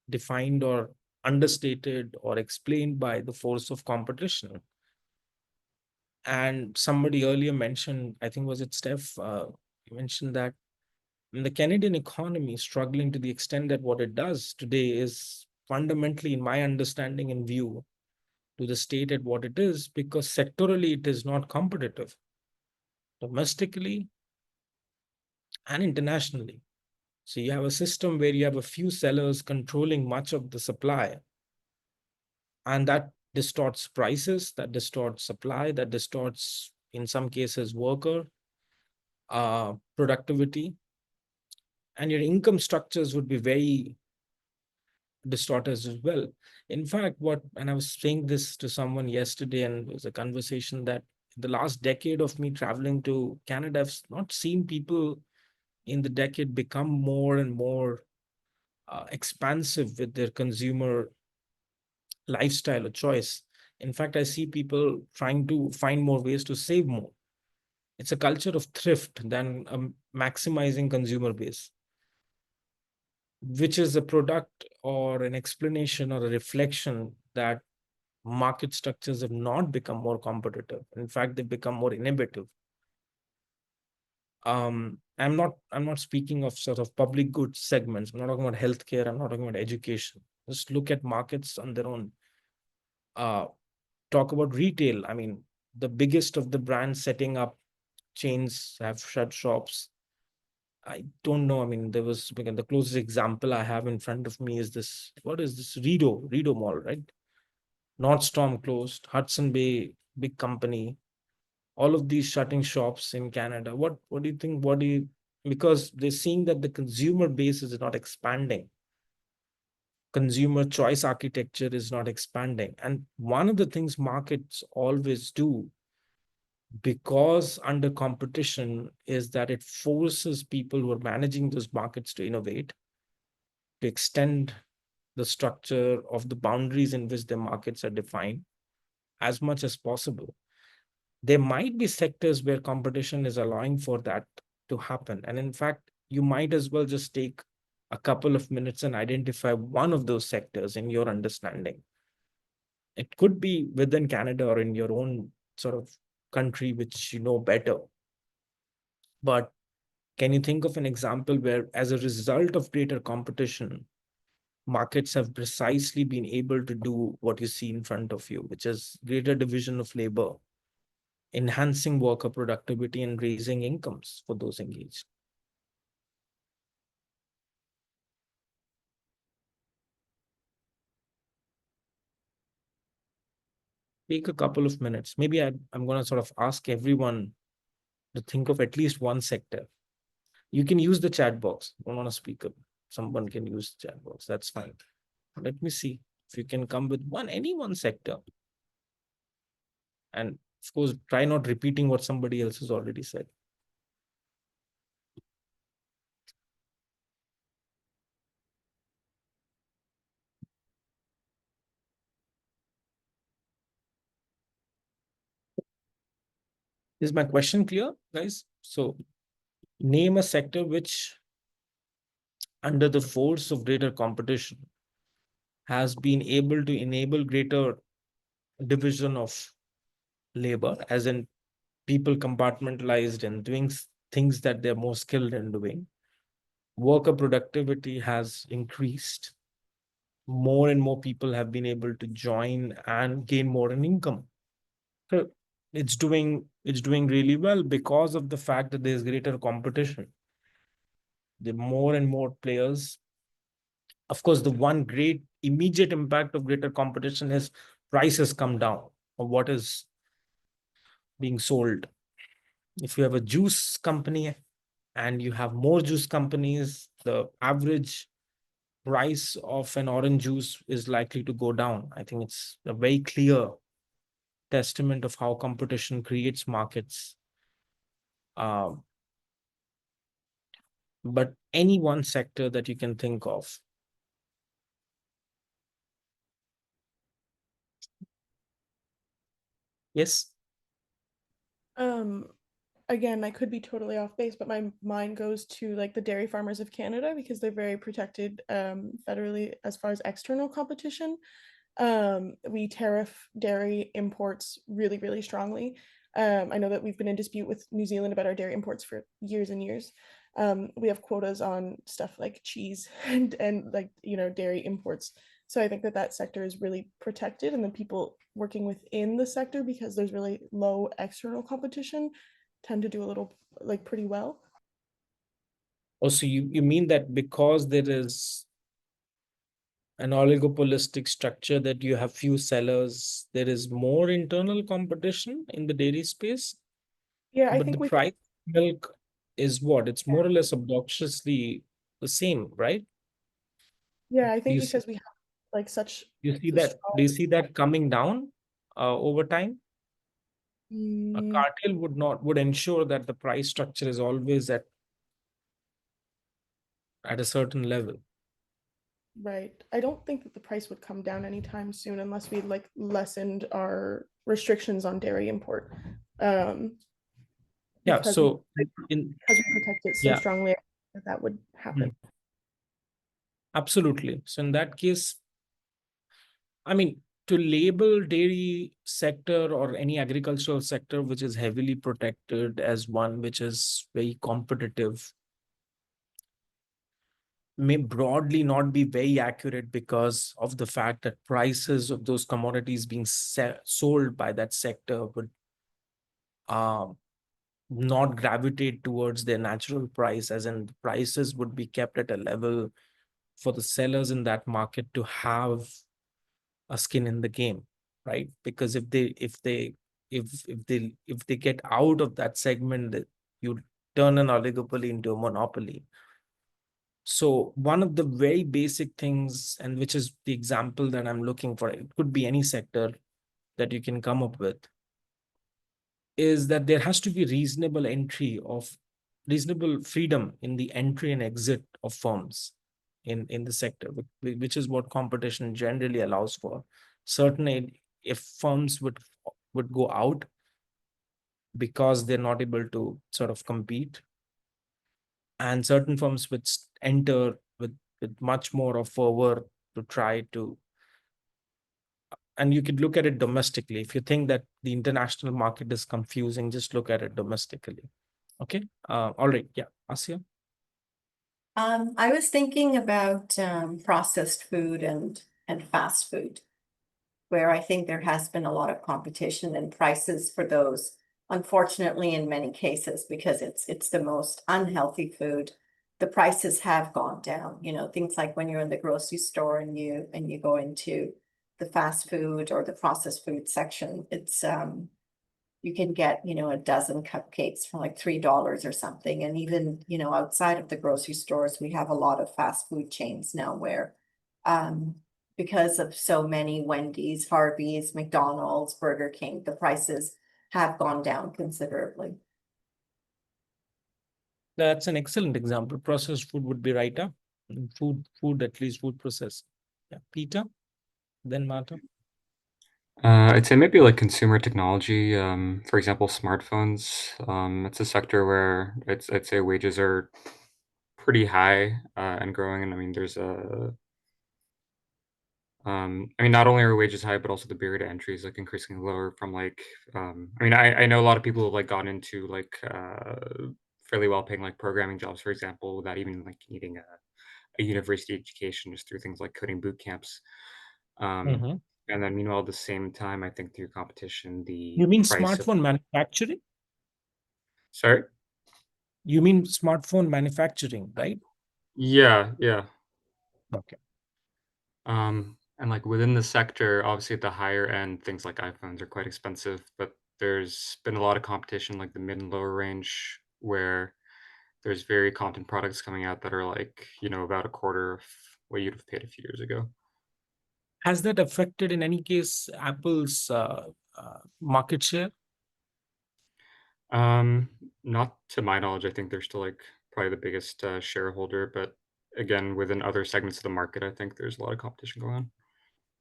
defined or understated or explained by the force of competition. And somebody earlier mentioned, I think was it Steph, mentioned that the Canadian economy struggling to the extent that what it does today is fundamentally, in my understanding and view, to the state at what it is, because sectorally it is not competitive, domestically and internationally. So you have a system where you have a few sellers controlling much of the supply, and that distorts prices, that distorts supply, that distorts, in some cases, worker productivity, and your income structures would be very distorted as well. In fact, and I was saying this to someone yesterday, and it was a conversation that the last decade of me traveling to Canada, I've not seen people in the decade become more and more expansive with their consumer lifestyle or choice. In fact, I see people trying to find more ways to save more. It's a culture of thrift than maximizing consumer base, which is a product or an explanation or a reflection that market structures have not become more competitive. In fact, they've become more inhibitive. I'm not speaking of sort of public goods segments. I'm not talking about healthcare. I'm not talking about education. Just look at markets on their own. Talk about retail. I mean, the biggest of the brands setting up chains have shut shops. I don't know. I mean, there was, again, the closest example I have in front of me is this. What is this? Rideau Mall, right? Nordstrom closed. Hudson Bay, big company. All of these shutting shops in Canada. What do you think? Because they're seeing that the consumer base is not expanding. Consumer choice architecture is not expanding. And one of the things markets always do, because under competition, is that it forces people who are managing those markets to innovate, to extend the structure of the boundaries in which the markets are defined as much as possible. There might be sectors where competition is allowing for that to happen. And in fact, you might as well just take a couple of minutes and identify one of those sectors in your understanding. It could be within Canada or in your own sort of country, which you know better. But can you think of an example where, as a result of greater competition, markets have precisely been able to do what you see in front of you, which is greater division of labor, enhancing worker productivity, and raising incomes for those engaged? Take a couple of minutes. Maybe I'm going to sort of ask everyone to think of at least one sector. You can use the chat box. I don't want to speak up. Someone can use the chat box. That's fine. Let me see if you can come with any one sector. And of course, try not repeating what somebody else has already said. Is my question clear, guys? So name a sector which, under the force of greater competition, has been able to enable greater division of labor, as in people compartmentalized and doing things that they're more skilled in doing. Worker productivity has increased. More and more people have been able to join and gain more in income. So it's doing really well because of the fact that there's greater competition. The more and more players. Of course, the one great immediate impact of greater competition is prices come down of what is being sold. If you have a juice company and you have more juice companies, the average price of an orange juice is likely to go down. I think it's a very clear testament of how competition creates markets. But any one sector that you can think of. Yes. Again, I could be totally off base, but my mind goes to like the dairy farmers of Canada because they're very protected federally as far as external competition. We tariff dairy imports really, really strongly. I know that we've been in dispute with New Zealand about our dairy imports for years and years. We have quotas on stuff like cheese and like, you know, dairy imports. So I think that sector is really protected, and the people working within the sector, because there's really low external competition, tend to do a little like pretty well. Oh, so you mean that because there is an oligopolistic structure, that you have few sellers, there is more internal competition in the dairy space? Yeah, I But think the we price of milk is what? It's more or less obnoxiously the same, right? yeah, I think You see, because we have like such you see a that, strong do you see that coming down over time? A Mm, cartel would ensure that the price structure is always at a certain level. right. I don't think that the price would come down anytime soon unless we like lessened our restrictions on dairy import. Yeah, Because so we protect it so yeah. strongly, that would happen. Absolutely. So in that case, I mean, to label dairy sector or any agricultural sector which is heavily protected as one which is very competitive may broadly not be very accurate because of the fact that prices of those commodities being sold by that sector would not gravitate towards their natural price, as in the prices would be kept at a level for the sellers in that market to have a skin in the game, right? Because if they get out of that segment, you turn an oligopoly into a monopoly. So one of the very basic things, and which is the example that I'm looking for, it could be any sector that you can come up with, is that there has to be reasonable freedom in the entry and exit of firms in the sector, which is what competition generally allows for. Certainly, if firms would go out because they're not able to sort of compete, and certain firms which enter with much more of fervor to try to, and you could look at it domestically. If you think that the international market is confusing, just look at it domestically. Okay. All right. Yeah. Asya. I was thinking about processed food and fast food, where I think there has been a lot of competition and prices for those. Unfortunately, in many cases, because it's the most unhealthy food, the prices have gone down. You know, things like when you're in the grocery store and you go into the fast food or the processed food section, it's you can get, you know, a dozen cupcakes for like $3 or something. And even, you know, outside of the grocery stores, we have a lot of fast food chains now where because of so many Wendy's, Harvey's, McDonald's, Burger King, the prices have gone down considerably. That's an excellent example. Processed food would be right up. Food, at least food process. Yeah. Peter, then Marta. I'd say maybe like consumer technology, for example, smartphones. It's a sector where I'd say wages are pretty high and growing. And I mean, there's I mean, not only are wages high, but also the barrier to entry is like increasingly lower from like, I mean, I know a lot of people have like gone into like fairly well paying like programming jobs, for example, without even like needing a university education, just through things like coding boot camps. Mhm. And then meanwhile, at the same time, I think through competition, the You mean price of smartphone manufacturing? sorry? You mean smartphone manufacturing, right? Yeah, yeah. Okay. And like within the sector, obviously at the higher end, things like iPhones are quite expensive, but there's been a lot of competition, like the mid and lower range, where there's very competent products coming out that are like, you know, about a quarter of what you'd have paid a few years ago. Has that affected in any case Apple's market share? Not to my knowledge. I think they're still like probably the biggest shareholder, but again, within other segments of the market, I think there's a lot of competition going on.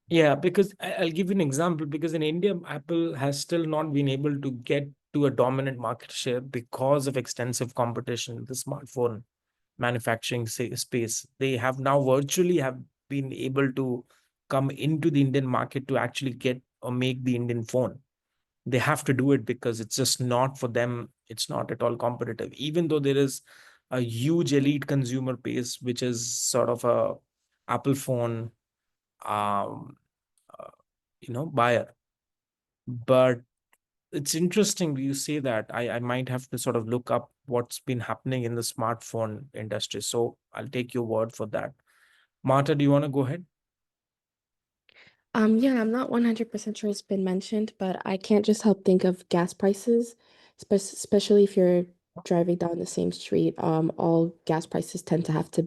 Yeah, because I'll give you an example. Because in India, Apple has still not been able to get to a dominant market share because of extensive competition in the smartphone manufacturing space. They have now virtually have been able to come into the Indian market to actually get or make the Indian phone. They have to do it because it's just not for them. It's not at all competitive, even though there is a huge elite consumer base, which is sort of a Apple phone um, buyer. But it's interesting you say that. I might have to sort of look up what's been happening in the smartphone industry. So I'll take your word for that. Marta, do you want to go ahead? Yeah, I'm not 100% sure it's been mentioned, but I can't just help think of gas prices, especially if you're driving down the same street. All gas prices tend to have to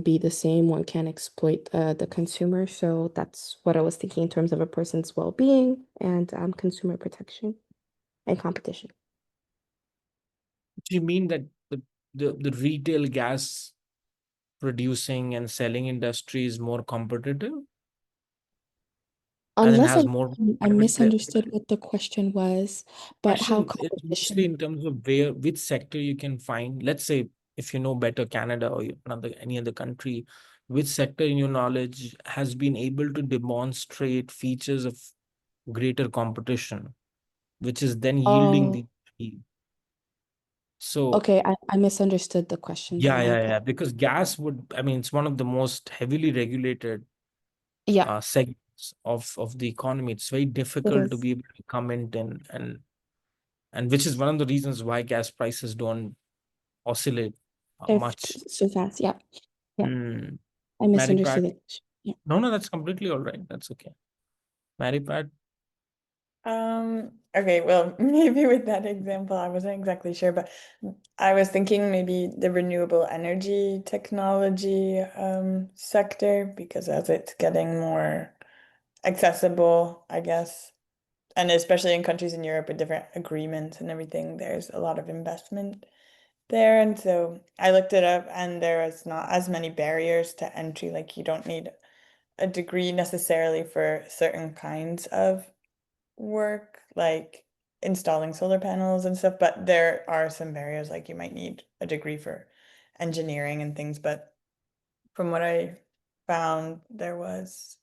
be the same. One can't exploit the consumer. So that's what I was thinking in terms of a person's well-being and consumer protection and competition. Do you mean that the retail gas producing and selling industry is more competitive and then Unless has more I private players? misunderstood what the question was, but how Question is mostly in terms of which sector you can find. Let's say if you know better, Canada or any other country, which sector in your knowledge has been able to demonstrate features of greater competition, which is then yielding the Oh, yield? So okay. I misunderstood the question. Then my yeah, because gas would, I mean, it's one of the most heavily regulated Yeah, segments of the economy. It's very it difficult to is. be able to comment in, and which is one of the reasons why gas prices don't oscillate Shift much. so fast. Yeah. Yeah. Hmm. I Mary Pat, misunderstood the question. Yeah. no, that's completely all right. That's okay. Mary Pat, Okay, well, maybe with that example, I wasn't exactly sure, but I was thinking maybe the renewable energy technology sector, because as it's getting more accessible, I guess, and especially in countries in Europe with different agreements and everything, there's a lot of investment there. And so I looked it up, and there is not as many barriers to entry. Like you don't need a degree necessarily for certain kinds of work, like installing solar panels and stuff, but there are some barriers, like you might need a degree for engineering and things. But from what I found, there was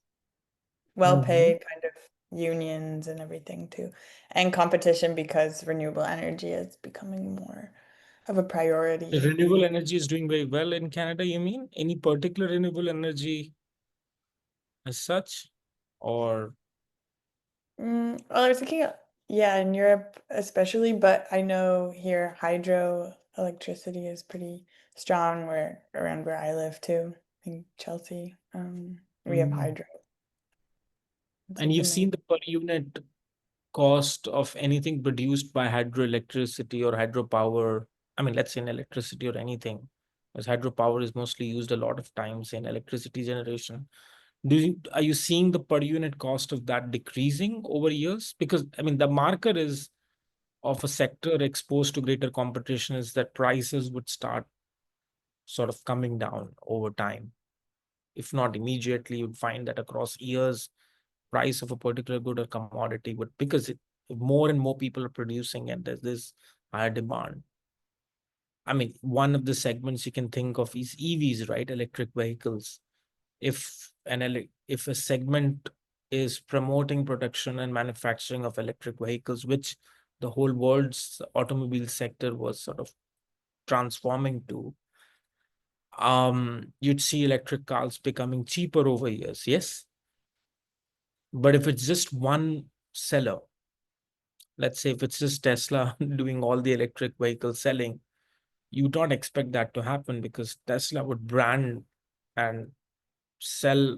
well-paid kind of unions and everything too, and competition because renewable energy is becoming more of a the priority. renewable energy is doing very well in Canada, you mean? Any particular renewable energy as such? Or Well, I was thinking, yeah, in Europe especially, but I know here hydro electricity is pretty strong where around where I live too, in Chelsea. We have hydro. It's and like the you've main. seen the per unit cost of anything produced by hydroelectricity or hydropower. I mean, let's say in electricity or anything, because hydropower is mostly used a lot of times in electricity generation. Are you seeing the per unit cost of that decreasing over years? Because I mean, the marker is of a sector exposed to greater competition is that prices would start sort of coming down over time. If not immediately, you'd find that across years, price of a particular good or commodity would, because more and more people are producing and there's this higher demand. I mean, one of the segments you can think of is EVs, right? Electric vehicles. If if a segment is promoting production and manufacturing of electric vehicles, which the whole world's automobile sector was sort of transforming to, you'd see electric cars becoming cheaper over years. Yes. But if it's just one seller, let's say if it's just Tesla doing all the electric vehicle selling, you don't expect that to happen because Tesla would brand and sell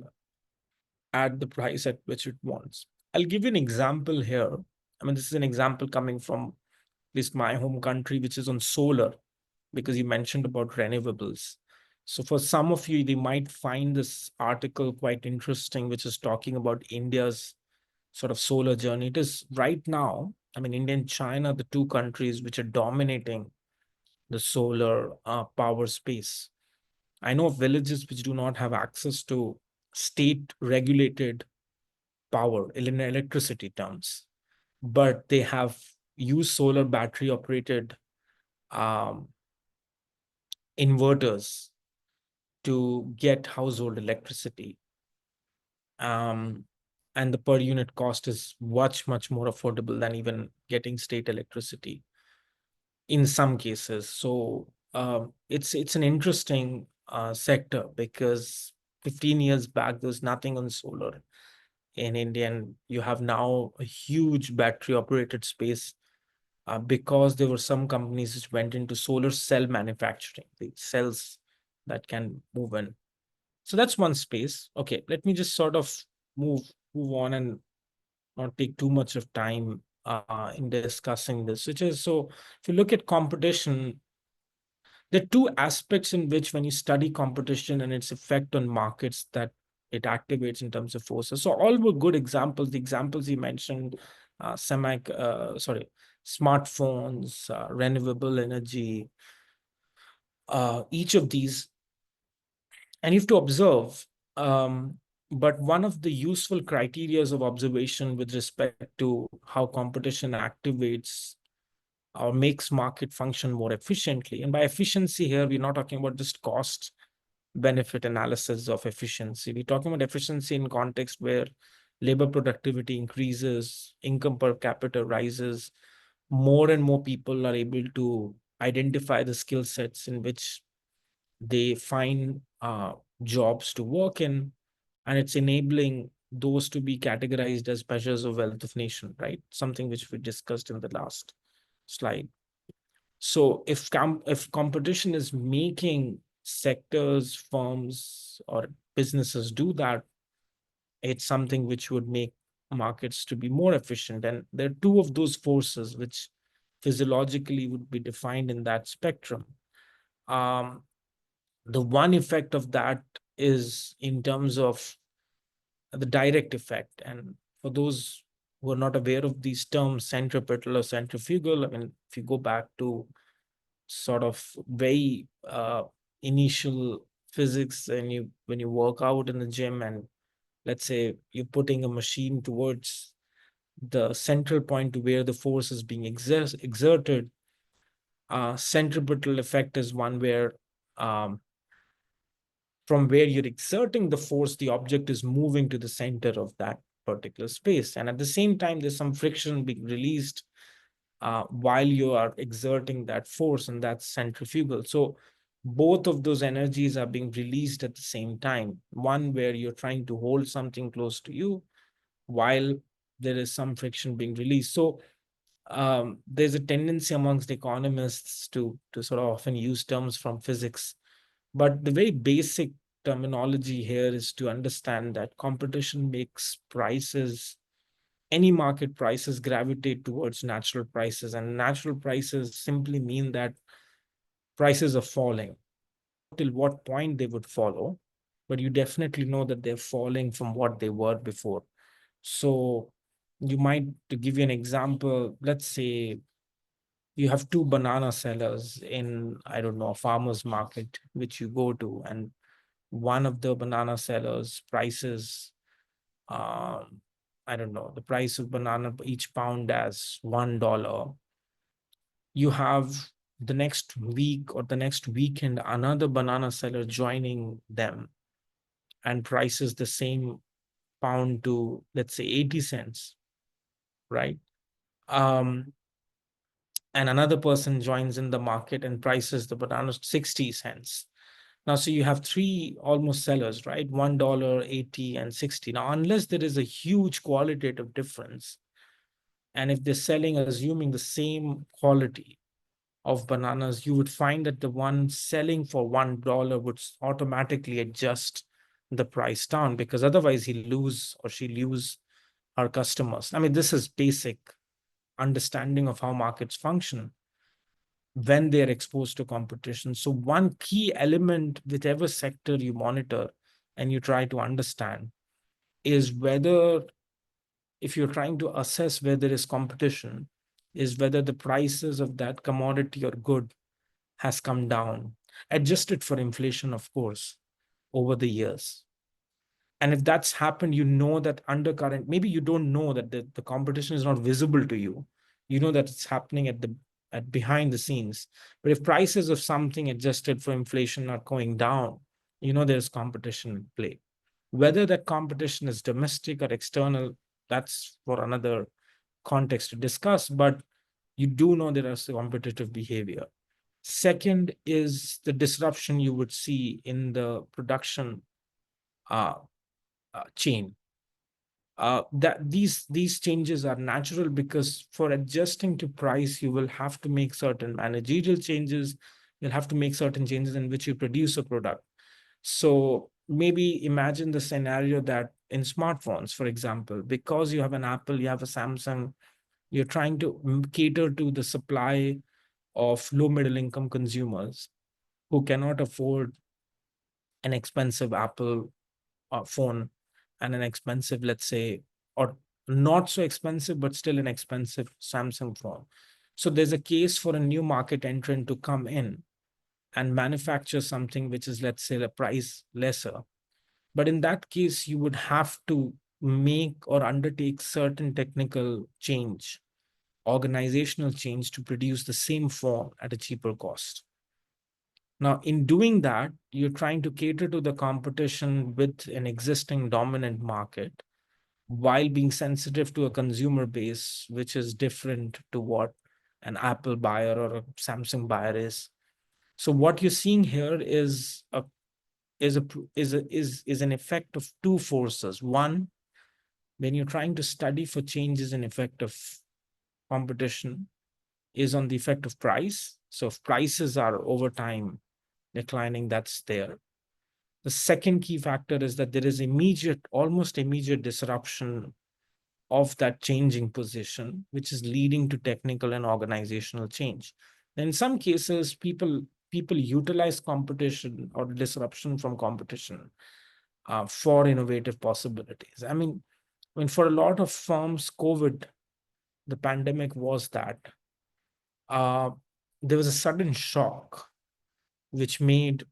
at the price at which it wants. I'll give you an example here. I mean, this is an example coming from at least my home country, which is on solar, because you mentioned about renewables. So for some of you, they might find this article quite interesting, which is talking about India's sort of solar journey. It is right now, I mean, India and China, the two countries which are dominating the solar power space. I know of villages which do not have access to state regulated power in electricity terms, but they have used solar battery operated um, inverters to get household electricity. And the per unit cost is much more affordable than even getting state electricity in some cases. So it's an interesting sector because 15 years back there was nothing on solar in India, and you have now a huge battery operated space because there were some companies which went into solar cell manufacturing, the cells that can move in. So that's one space. Okay, let me just sort of move on and not take too much of time in discussing this, which is, so if you look at competition, there are two aspects in which when you study competition and its effect on markets that it activates in terms of forces. So all were good examples. The examples you mentioned, smartphones, renewable energy, each of these, and you have to observe. But one of the useful criterias of observation with respect to how competition activates or makes market function more efficiently. And by efficiency here, we're not talking about just cost, benefit analysis of efficiency. We're talking about efficiency in context where labor productivity increases, income per capita rises, more and more people are able to identify the skill sets in which they find jobs to work in, and it's enabling those to be categorized as measures of wealth of nation, right? Something which we discussed in the last slide. So if competition is making sectors, firms, or businesses do that, it's something which would make markets to be more efficient. And there are two of those forces which physiologically would be defined in that spectrum. The one effect of that is in terms of the direct effect. And for those who are not aware of these terms, centripetal or centrifugal, I mean, if you go back to sort of very initial physics, and when you work out in the gym, and let's say you're putting a machine towards the central point to where the force is being exerted, centripetal effect is one where from where you're exerting the force, the object is moving to the center of that particular space. And at the same time, there's some friction being released while you are exerting that force, and that's centrifugal. So both of those energies are being released at the same time. One where you're trying to hold something close to you while there is some friction being released. So there's a tendency amongst economists to sort of often use terms from physics. But the very basic terminology here is to understand that competition makes prices, any market prices, gravitate towards natural prices. And natural prices simply mean that prices are falling. Till what point they would follow, but you definitely know that they're falling from what they were before. So you might, to give you an example, let's say you have two banana sellers in, I don't know, a farmer's market, which you go to, and one of the banana sellers prices, I don't know, the price of banana each pound as $1. You have the next week or the next weekend, another banana seller joining them and prices the same pound to, let's say, 80 cents, right? And another person joins in the market and prices the bananas 60 cents. Now, so you have three almost sellers, right? $1, 80, and 60. Now, unless there is a huge qualitative difference, and if they're selling, assuming the same quality of bananas, you would find that the one selling for $1 would automatically adjust the price down, because otherwise he'll lose or she'll lose her customers. I mean, this is basic understanding of how markets function when they're exposed to competition. So one key element, whichever sector you monitor and you try to understand, is whether, if you're trying to assess where there is competition, is whether the prices of that commodity or good has come down, adjusted for inflation, of course, over the years. And if that's happened, you know that undercurrent, maybe you don't know that the competition is not visible to you. You know that it's happening at behind the scenes. But if prices of something adjusted for inflation are going down, you know there's competition in play. Whether that competition is domestic or external, that's for another context to discuss, but you do know there is competitive behavior. Second is the disruption you would see in the production chain. That these changes are natural, because for adjusting to price, you will have to make certain managerial changes. You'll have to make certain changes in which you produce a product. So maybe imagine the scenario that in smartphones, for example, because you have an Apple, you have a Samsung, you're trying to cater to the supply of low middle income consumers who cannot afford an expensive Apple phone and an expensive, let's say, or not so expensive, but still an expensive Samsung phone. So there's a case for a new market entrant to come in and manufacture something which is, let's say, the price lesser. But in that case, you would have to make or undertake certain technical change, organizational change, to produce the same phone at a cheaper cost. Now, in doing that, you're trying to cater to the competition with an existing dominant market while being sensitive to a consumer base, which is different to what an Apple buyer or a Samsung buyer is. So what you're seeing here is an effect of two forces. One, when you're trying to study for changes in effect of competition, is on the effect of price. So if prices are over time declining, that's there. The second key factor is that there is almost immediate disruption of that changing position, which is leading to technical and organizational change. In some cases, people utilize competition or disruption from competition for innovative possibilities. I mean, for a lot of firms, the pandemic was that there was a sudden shock which made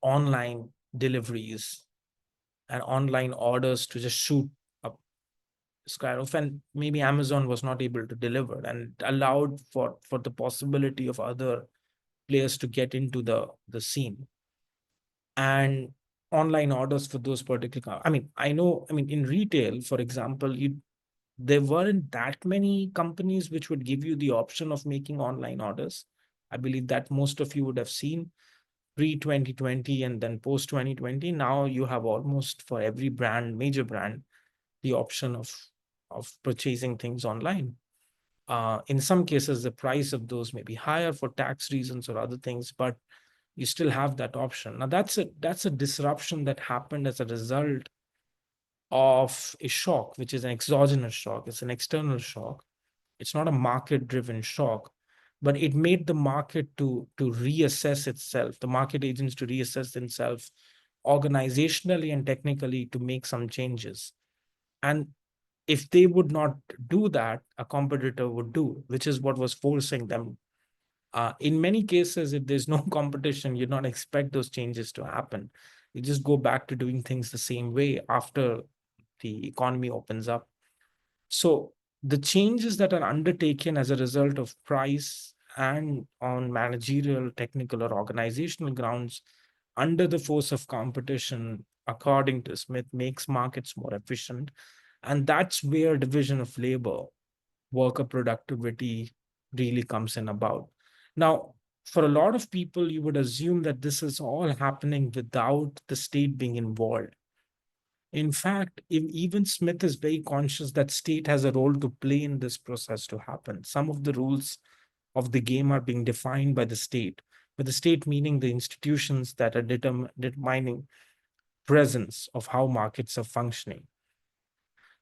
online deliveries and online orders to just shoot up skyrocket, and maybe Amazon was not able to deliver, and allowed for the possibility of other players to get into the scene. And online orders for those particular, in retail, for example, there weren't that many companies which would give you the option of making online orders. I believe that most of you would have seen pre-2020 and then post-2020. Now you have almost for every major brand, the option of purchasing things online. In some cases, the price of those may be higher for tax reasons or other things, but you still have that option. Now that's a disruption that happened as a result of a shock, which is an exogenous shock. It's an external shock. It's not a market-driven shock, but it made the market to reassess itself, the market agents to reassess themselves organizationally and technically to make some changes. And if they would not do that, a competitor would do, which is what was forcing them. In many cases, if there's no competition, you don't expect those changes to happen. You just go back to doing things the same way after the economy opens up. So the changes that are undertaken as a result of price and on managerial, technical, or organizational grounds under the force of competition, according to Smith, makes markets more efficient. And that's where division of labor, worker productivity really comes in about. Now, for a lot of people, you would assume that this is all happening without the state being involved. In fact, even Smith is very conscious that state has a role to play in this process to happen. Some of the rules of the game are being defined by the state, but the state meaning the institutions that are determining presence of how markets are functioning.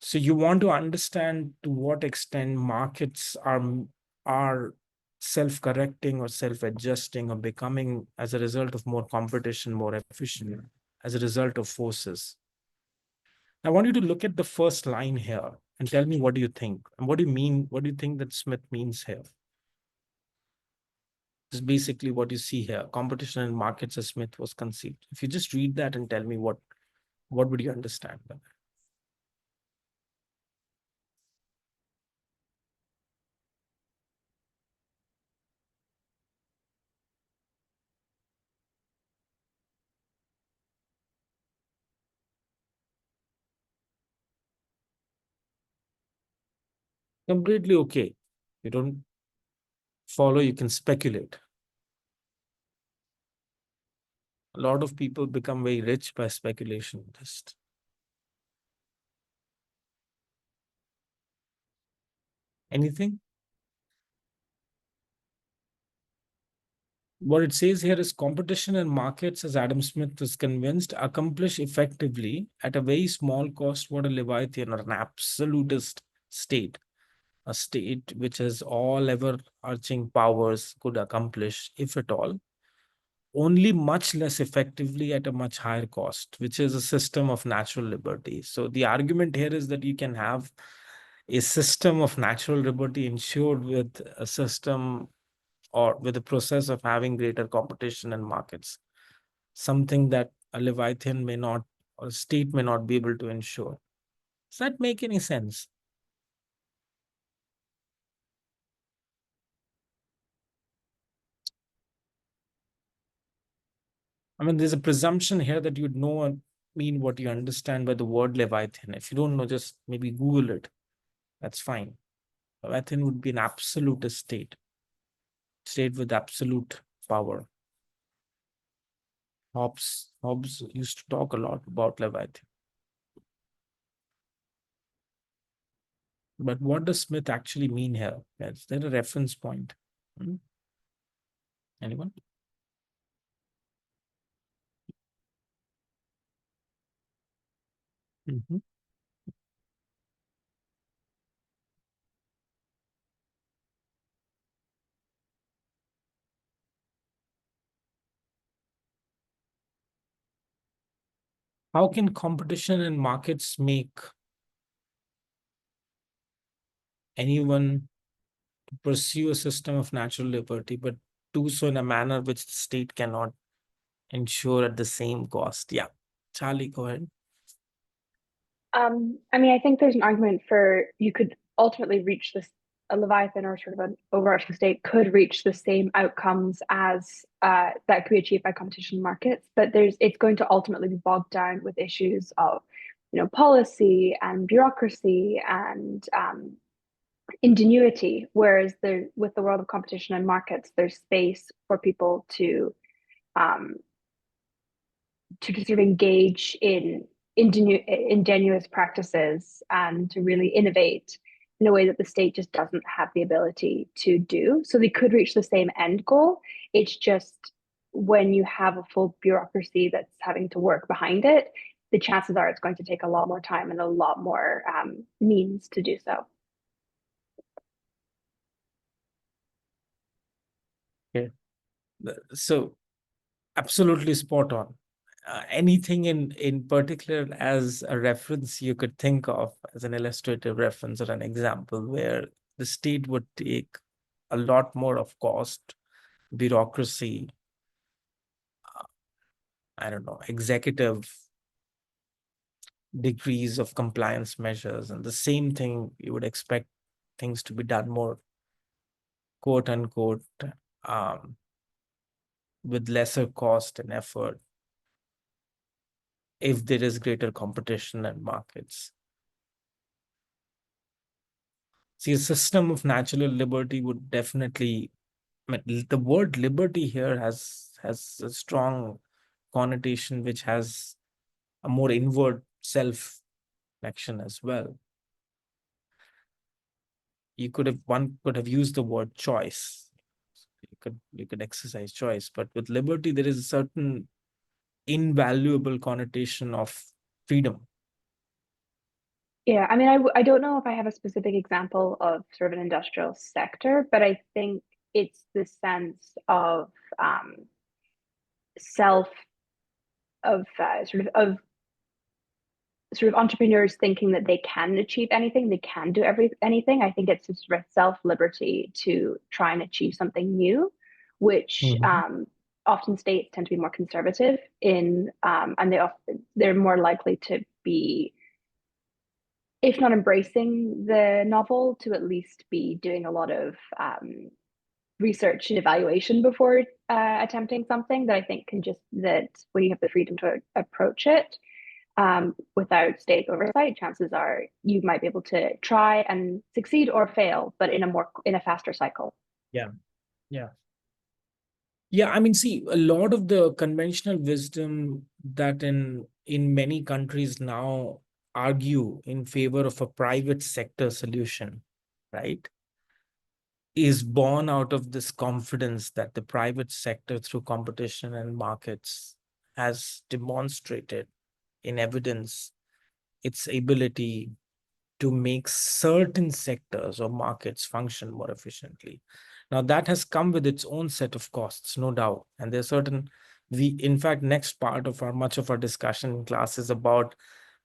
So you want to understand to what extent markets are self-correcting or self-adjusting or becoming, as a result of more competition, more efficient, as a result of forces. I want you to look at the first line here and tell me, what do you think? And what do you mean? What do you think that Smith means here? This is basically what you see here. Competition in markets as Smith was conceived. If you just read that and tell me what would you understand by that? Completely okay. You don't follow, you can speculate. A lot of people become very rich by speculation. Just anything? What it says here is competition in markets, as Adam Smith was convinced, accomplish effectively at a very small cost what a Leviathan or an absolutist state, a state which has all ever-arching powers, could accomplish, if at all, only much less effectively at a much higher cost, which is a system of natural liberty. So the argument here is that you can have a system of natural liberty ensured with a system or with the process of having greater competition in markets, something that a Leviathan may not, or a state may not be able to ensure. Does that make any sense? I mean, there's a presumption here that you'd know and mean what you understand by the word Leviathan. If you don't know, just maybe Google it. That's fine. Leviathan would be an absolute state with absolute power. Hobbes used to talk a lot about Leviathan. But what does Smith actually mean here? Is there a reference point? Anyone? Mhm. How can competition in markets make anyone pursue a system of natural liberty, but do so in a manner which the state cannot ensure at the same cost? Yeah. Charlie, go ahead. I mean, I think there's an argument for you could ultimately reach this, a Leviathan or sort of an overarching state could reach the same outcomes as that could be achieved by competition markets, but it's going to ultimately be bogged down with issues of, policy and bureaucracy and ingenuity. Whereas with the world of competition and markets, there's space for people to sort of engage in ingenious practices and to really innovate in a way that the state just doesn't have the ability to do. So they could reach the same end goal. It's just when you have a full bureaucracy that's having to work behind it, the chances are it's going to take a lot more time and a lot more means to do so. Okay. So absolutely spot on. Anything in particular as a reference you could think of as an illustrative reference or an example where the state would take a lot more of cost, bureaucracy, I don't know, executive degrees of compliance measures, and the same thing you would expect things to be done more quote unquote with lesser cost and effort if there is greater competition in markets. See, a system of natural liberty would definitely, I mean, the word liberty here has a strong connotation which has a more inward self action as well. One could have used the word choice. You could exercise choice, but with liberty there is a certain invaluable connotation of freedom. Yeah, I mean, I don't know if I have a specific example of sort of an industrial sector, but I think it's the sense of sort of entrepreneurs thinking that they can achieve anything, they can do anything. I think it's just self-liberty to try and achieve something new, which often states tend to be more conservative in, and they're more likely to be, if not embracing the novel, to at least be doing a lot of research and evaluation before attempting something that I think that when you have the freedom to approach it without state oversight, chances are you might be able to try and succeed or fail, but in a faster cycle. Yeah. I mean, see, a lot of the conventional wisdom that in many countries now argue in favor of a private sector solution, right, is born out of this confidence that the private sector through competition and markets has demonstrated in evidence its ability to make certain sectors or markets function more efficiently. Now that has come with its own set of costs, no doubt. And there's in fact, next part of much of our discussion in class is about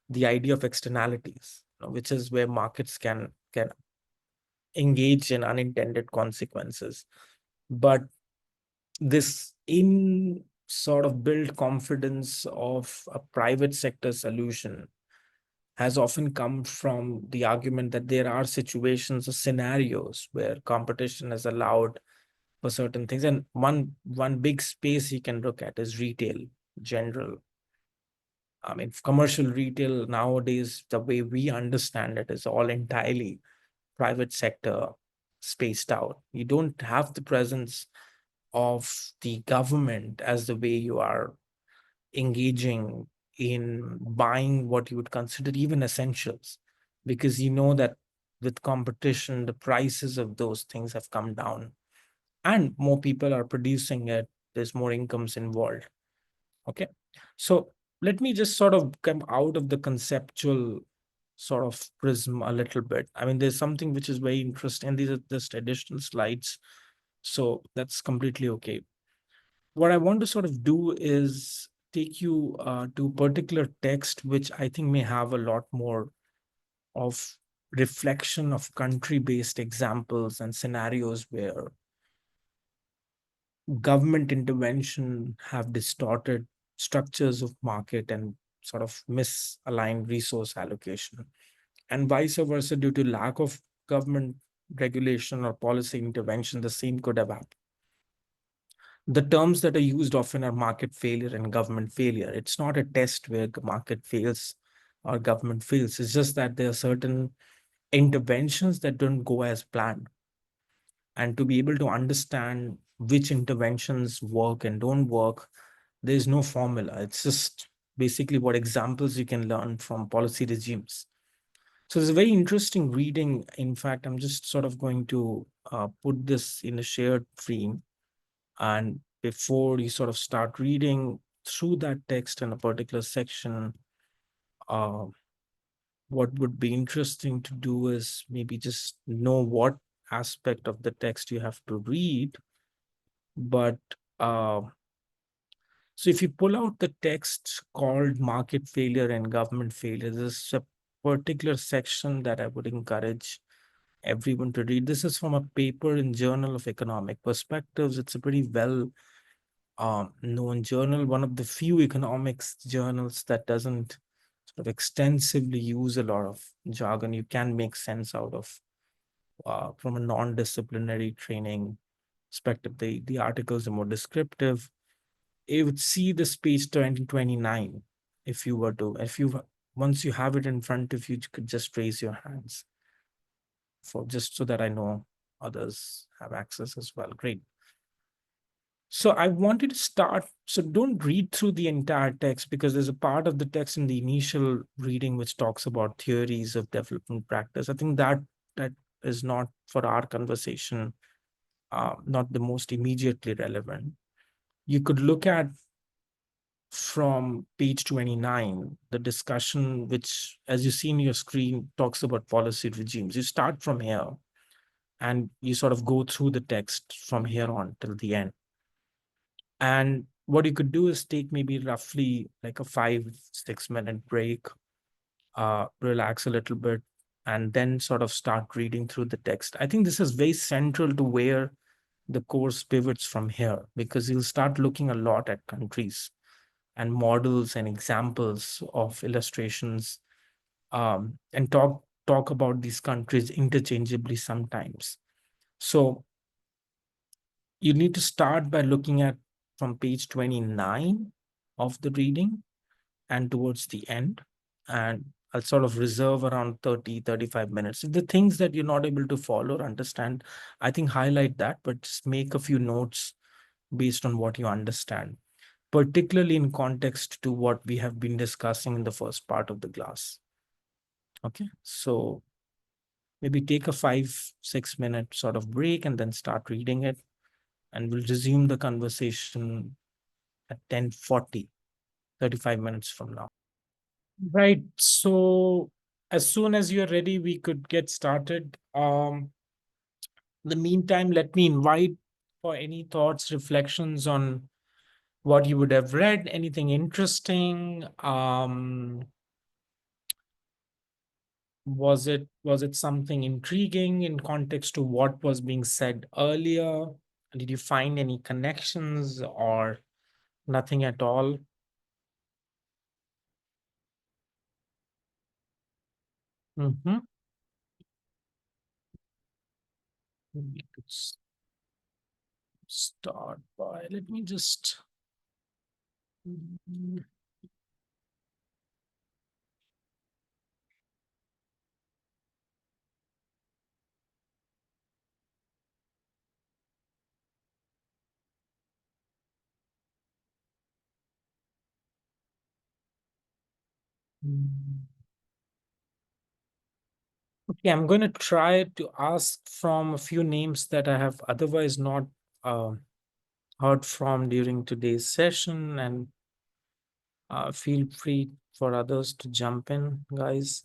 the idea of externalities, which is where markets can engage in unintended consequences. But this sort of built confidence of a private sector solution has often come from the argument that there are situations or scenarios where competition is allowed for certain things. And one big space you can look at is retail. general. I mean, commercial retail nowadays, the way we understand it, is all entirely private sector spaced out. You don't have the presence of the government as the way you are engaging in buying what you would consider even essentials, because you know that with competition, the prices of those things have come down and more people are producing it. There's more incomes involved. Okay. So let me just sort of come out of the conceptual sort of prism a little bit. I mean, there's something which is very interesting. These are just additional slides. So that's completely okay. What I want to sort of do is take you to a particular text, which I think may have a lot more of reflection of country-based examples and scenarios where government intervention have distorted structures of market and sort of misaligned resource allocation, and vice versa. Due to lack of government regulation or policy intervention, the same could have happened. The terms that are used often are market failure and government failure. It's not a test where the market fails or government fails. It's just that there are certain interventions that don't go as planned. And to be able to understand which interventions work and don't work, there's no formula. It's just basically what examples you can learn from policy regimes. So it's a very interesting reading. In fact, I'm just sort of going to put this in a shared frame. And before you sort of start reading through that text in a particular section, what would be interesting to do is maybe just know what aspect of the text you have to read. But so if you pull out the text called Market Failure and Government Failure, there's a particular section that I would encourage everyone to read. This is from a paper in Journal of Economic Perspectives. It's a pretty well known journal, one of the few economics journals that doesn't sort of extensively use a lot of jargon. You can make sense out of from a non-disciplinary training perspective. The articles are more descriptive. You would see this page 2029 if you were to, once you have it in front of you, you could just raise your hands for just so that I know others have access as well. Great. So I wanted to start, so don't read through the entire text, because there's a part of the text in the initial reading which talks about theories of development practice. I think that is not for our conversation, not the most immediately relevant. You could look at from page 29, the discussion, which, as you see in your screen, talks about policy regimes. You start from here and you sort of go through the text from here on till the end. And what you could do is take maybe roughly like a 5-6 minute break, relax a little bit, and then sort of start reading through the text. I think this is very central to where the course pivots from here, because you'll start looking a lot at countries and models and examples of illustrations, and talk about these countries interchangeably sometimes. So you need to start by looking at from page 29 of the reading and towards the end. And I'll sort of reserve around 30-35 minutes. If the things that you're not able to follow or understand, I think highlight that, but just make a few notes based on what you understand, particularly in context to what we have been discussing in the first part of the class. Okay, so maybe take a 5-6 minute sort of break and then start reading it. And we'll resume the conversation at 10:40, 35 minutes from now. Right, so as soon as you're ready, we could get started. In the meantime, let me invite for any thoughts, reflections on what you would have read, anything interesting. Was it something intriguing in context to what was being said earlier? Did you find any connections or nothing at all? Mm-hmm. We could start by, let me just Okay, I'm going to try to ask from a few names that I have otherwise not heard from during today's session, and feel free for others to jump in, guys.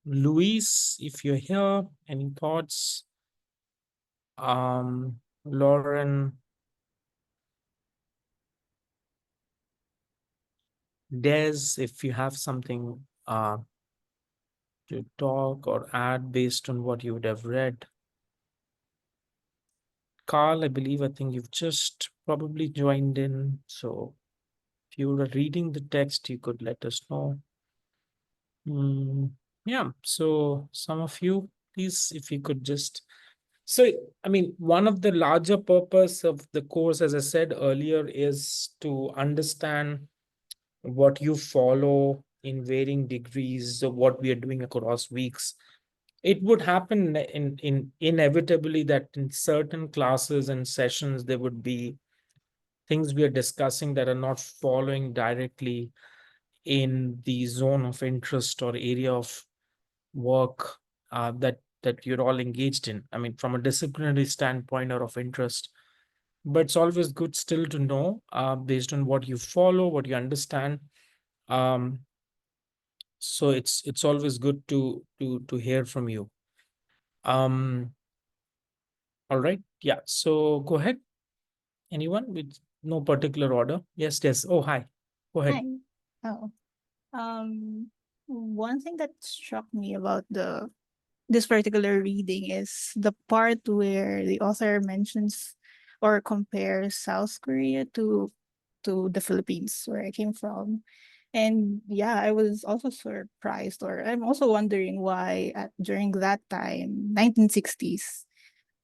Luis, if you're here, any thoughts? Lauren, Des, if you have something to talk or add based on what you would have read. Carl, I think you've just probably joined in. So if you were reading the text, you could let us know. Yeah, so some of you, please, if you could just. So, I mean, one of the larger purpose of the course, as I said earlier, is to understand what you follow in varying degrees of what we are doing across weeks. It would happen in inevitably that in certain classes and sessions, there would be things we are discussing that are not following directly in the zone of interest or area of work that you're all engaged in. I mean, from a disciplinary standpoint or of interest. But it's always good still to know based on what you follow, what you understand. So it's always good to hear from you. All right. Yeah. So go ahead. Anyone with no particular order? Yes. Yes. Oh, hi. Go ahead. Hi. Oh, one thing that struck me about this particular reading is the part where the author mentions or compares South Korea to the Philippines, where I came from. And yeah, I was also surprised, or I'm also wondering why during that time, 1960s,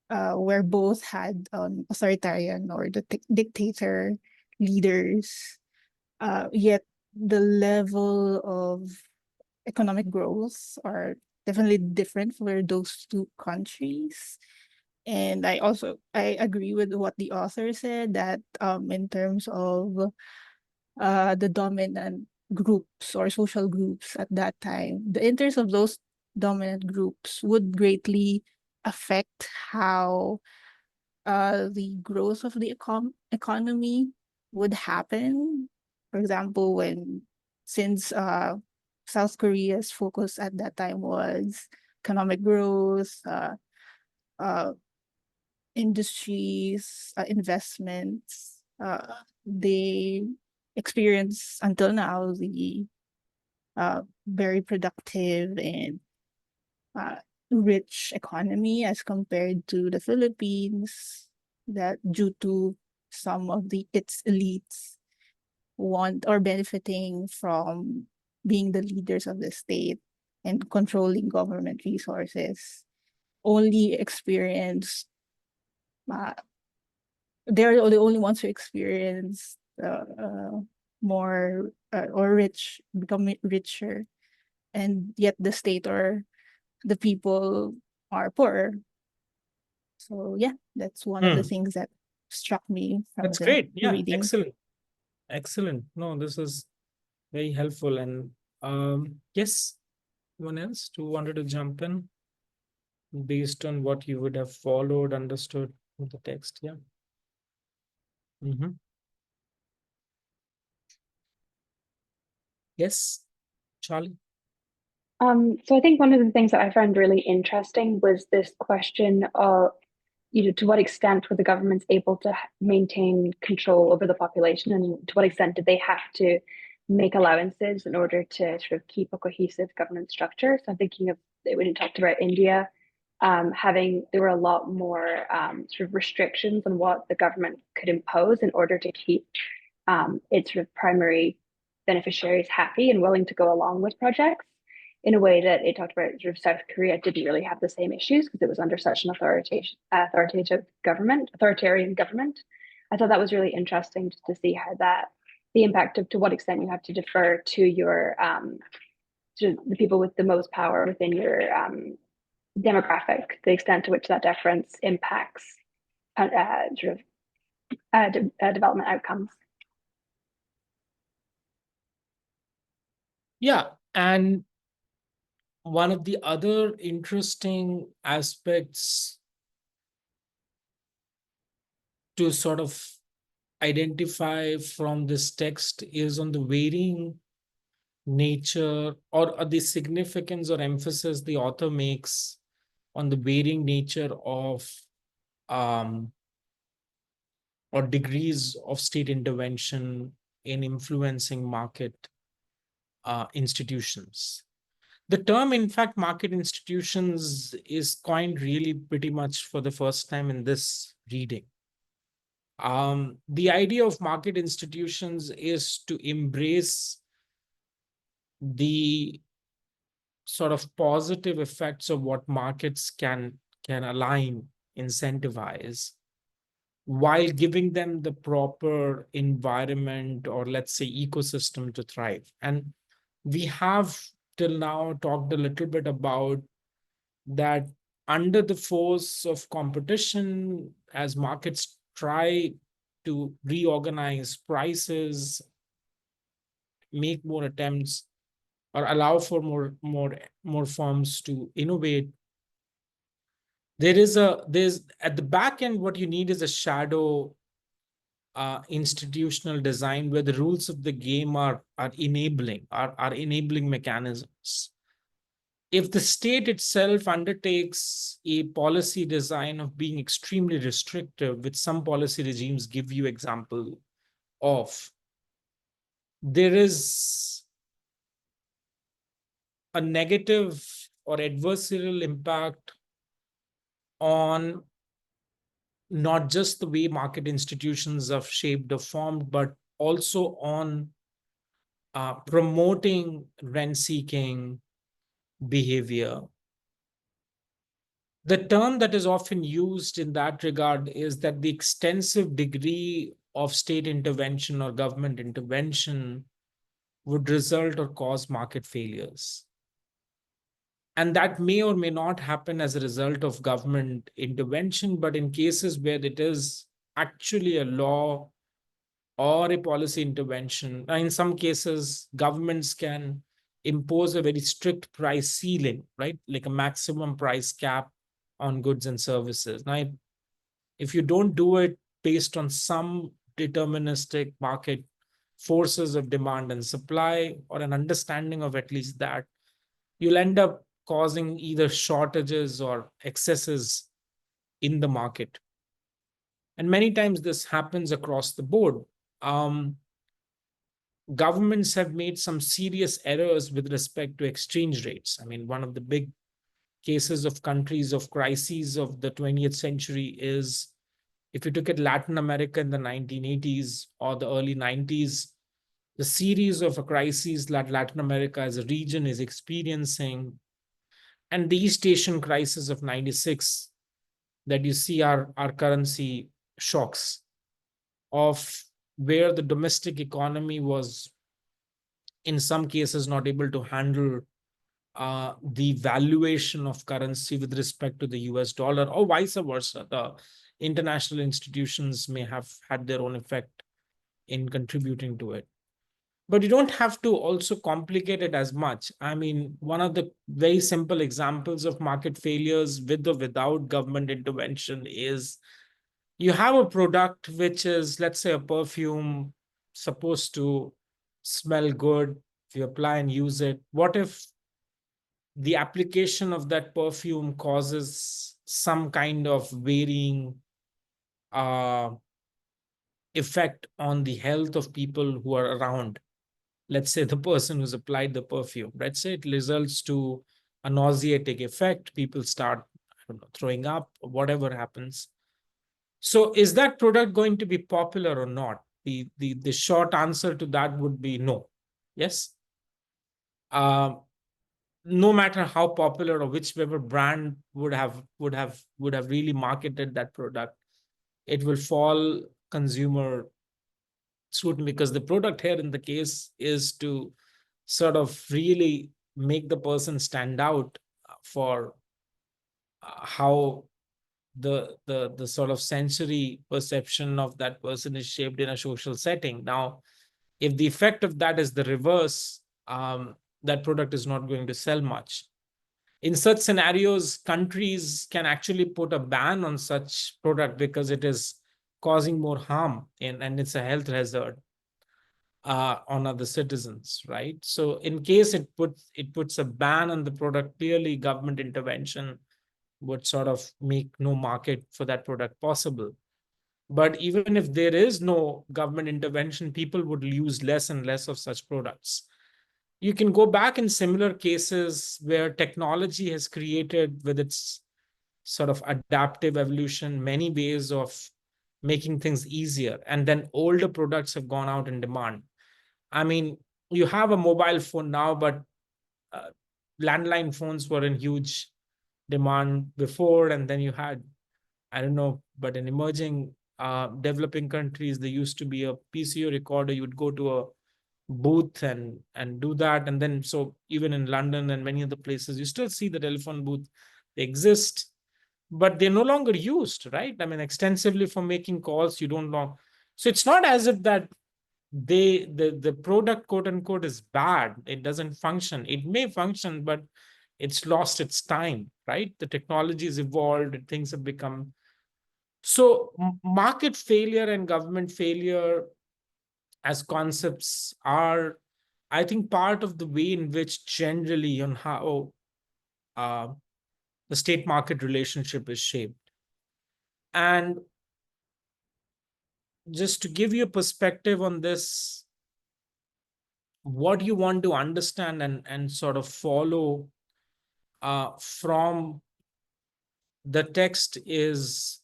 where both had authoritarian or the dictator leaders, yet the level of economic growth are definitely different for those two countries. And I agree with what the author said, that in terms of the dominant groups or social groups at that time, the interests of those dominant groups would greatly affect how the growth of the economy would happen. For example, since South Korea's focus at that time was economic growth, industries, investments, they experience until now the very productive and rich economy as compared to the Philippines, that due to some of its elites want or benefiting from being the leaders of the state and controlling government resources, only experience they're the only ones who experience more or become richer, and yet the state or the people are poorer. So yeah, that's one of the things that struck me from That's great. Yeah, reading. excellent. Excellent. No, this is very helpful. And yes, anyone else who wanted to jump in based on what you would have followed, understood with the text? Yeah. Yes, Charlie. So I think one of the things that I found really interesting was this question of, to what extent were the governments able to maintain control over the population, and to what extent did they have to make allowances in order to sort of keep a cohesive government structure? So I'm thinking of when you talked about India, there were a lot more sort of restrictions on what the government could impose in order to keep its sort of primary beneficiaries happy and willing to go along with projects. in a way that it talked about sort of South Korea didn't really have the same issues because it was under such an authoritarian government. I thought that was really interesting just to see how the impact of to what extent you have to defer to your to the people with the most power within your demographic, the extent to which that deference impacts development outcomes. Yeah, and one of the other interesting aspects to sort of identify from this text is on the varying nature or the significance or emphasis the author makes on the varying nature of or degrees of state intervention in influencing market institutions. The term, in fact, market institutions is coined really pretty much for the first time in this reading. The idea of market institutions is to embrace the sort of positive effects of what markets can align, incentivize, while giving them the proper environment or let's say ecosystem to thrive. And we have till now talked a little bit about that under the force of competition, as markets try to reorganize prices, make more attempts, or allow for more firms to innovate, there's at the back end, what you need is a shadow institutional design where the rules of the game are enabling mechanisms. If the state itself undertakes a policy design of being extremely restrictive, which some policy regimes give you example of, there is a negative or adversarial impact on not just the way market institutions are shaped or formed, but also on promoting rent-seeking behavior. The term that is often used in that regard is that the extensive degree of state intervention or government intervention would result or cause market failures. And that may or may not happen as a result of government intervention, but in cases where it is actually a law or a policy intervention, in some cases, governments can impose a very strict price ceiling, right? Like a maximum price cap on goods and services. Now, if you don't do it based on some deterministic market forces of demand and supply, or an understanding of at least that, you'll end up causing either shortages or excesses in the market. And many times this happens across the board. Governments have made some serious errors with respect to exchange rates. I mean, one of the big cases of countries of crises of the 20th century is, if you look at Latin America in the 1980s or the early 90s, the series of crises that Latin America as a region is experiencing, and the East Asian crisis of 96 that you see are currency shocks of where the domestic economy was in some cases not able to handle the valuation of currency with respect to the US dollar, or vice versa. The international institutions may have had their own effect in contributing to it. But you don't have to also complicate it as much. I mean, one of the very simple examples of market failures with or without government intervention is you have a product which is, let's say, a perfume supposed to smell good. If you apply and use it, what if the application of that perfume causes some kind of varying effect on the health of people who are around? Let's say the person who's applied the perfume, let's say it results to a nauseating effect. People start, I don't know, throwing up, or whatever happens. So is that product going to be popular or not? The short answer to that would be no. Yes. no matter how popular or whichever brand would have really marketed that product, it will fall consumer scrutiny, because the product here in the case is to sort of really make the person stand out for how the sort of sensory perception of that person is shaped in a social setting. Now, if the effect of that is the reverse, that product is not going to sell much. In such scenarios, countries can actually put a ban on such product because it is causing more harm and it's a health hazard on other citizens, right? So in case it puts a ban on the product, clearly government intervention would sort of make no market for that product possible. But even if there is no government intervention, people would use less and less of such products. You can go back in similar cases where technology has created, with its sort of adaptive evolution, many ways of making things easier. And then older products have gone out in demand. I mean, you have a mobile phone now, but landline phones were in huge demand before. And then you had, I don't know, but in emerging developing countries, there used to be a PCO recorder. You'd go to a booth and do that. And then, so even in London and many other places, you still see the telephone booth. They exist, but they're no longer used, right? I mean, extensively for making calls. You don't know. So it's not as if that the product, quote unquote, is bad. It doesn't function. It may function, but it's lost its time, right? The technology has evolved, things have become. So market failure and government failure as concepts are, I think, part of the way in which generally on how the state market relationship is shaped. And just to give you a perspective on this, what you want to understand and sort of follow from the text is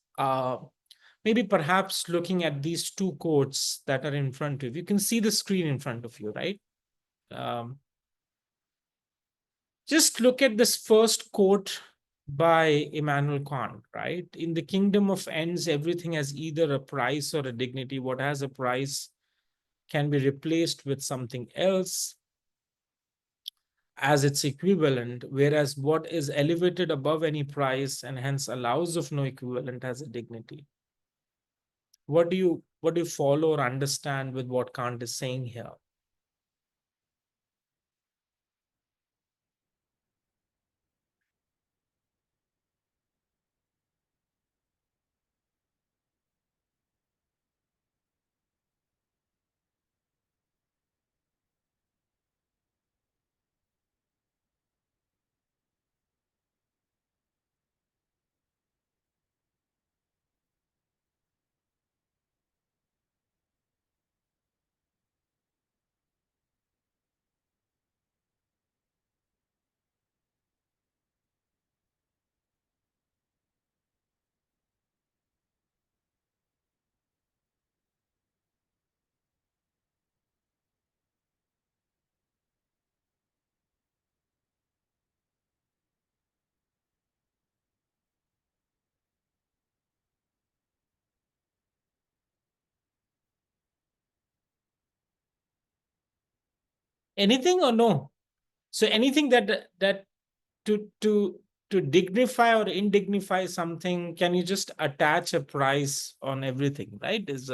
maybe perhaps looking at these two quotes that are in front of you. You can see the screen in front of you, right? Just look at this first quote by Immanuel Kant, right? In the kingdom of ends, everything has either a price or a dignity. What has a price can be replaced with something else as its equivalent, whereas what is elevated above any price and hence allows of no equivalent has a dignity. What do you follow or understand with what Kant is saying here? Anything or no? So anything that to dignify or indignify something, can you just attach a price on everything, right? Is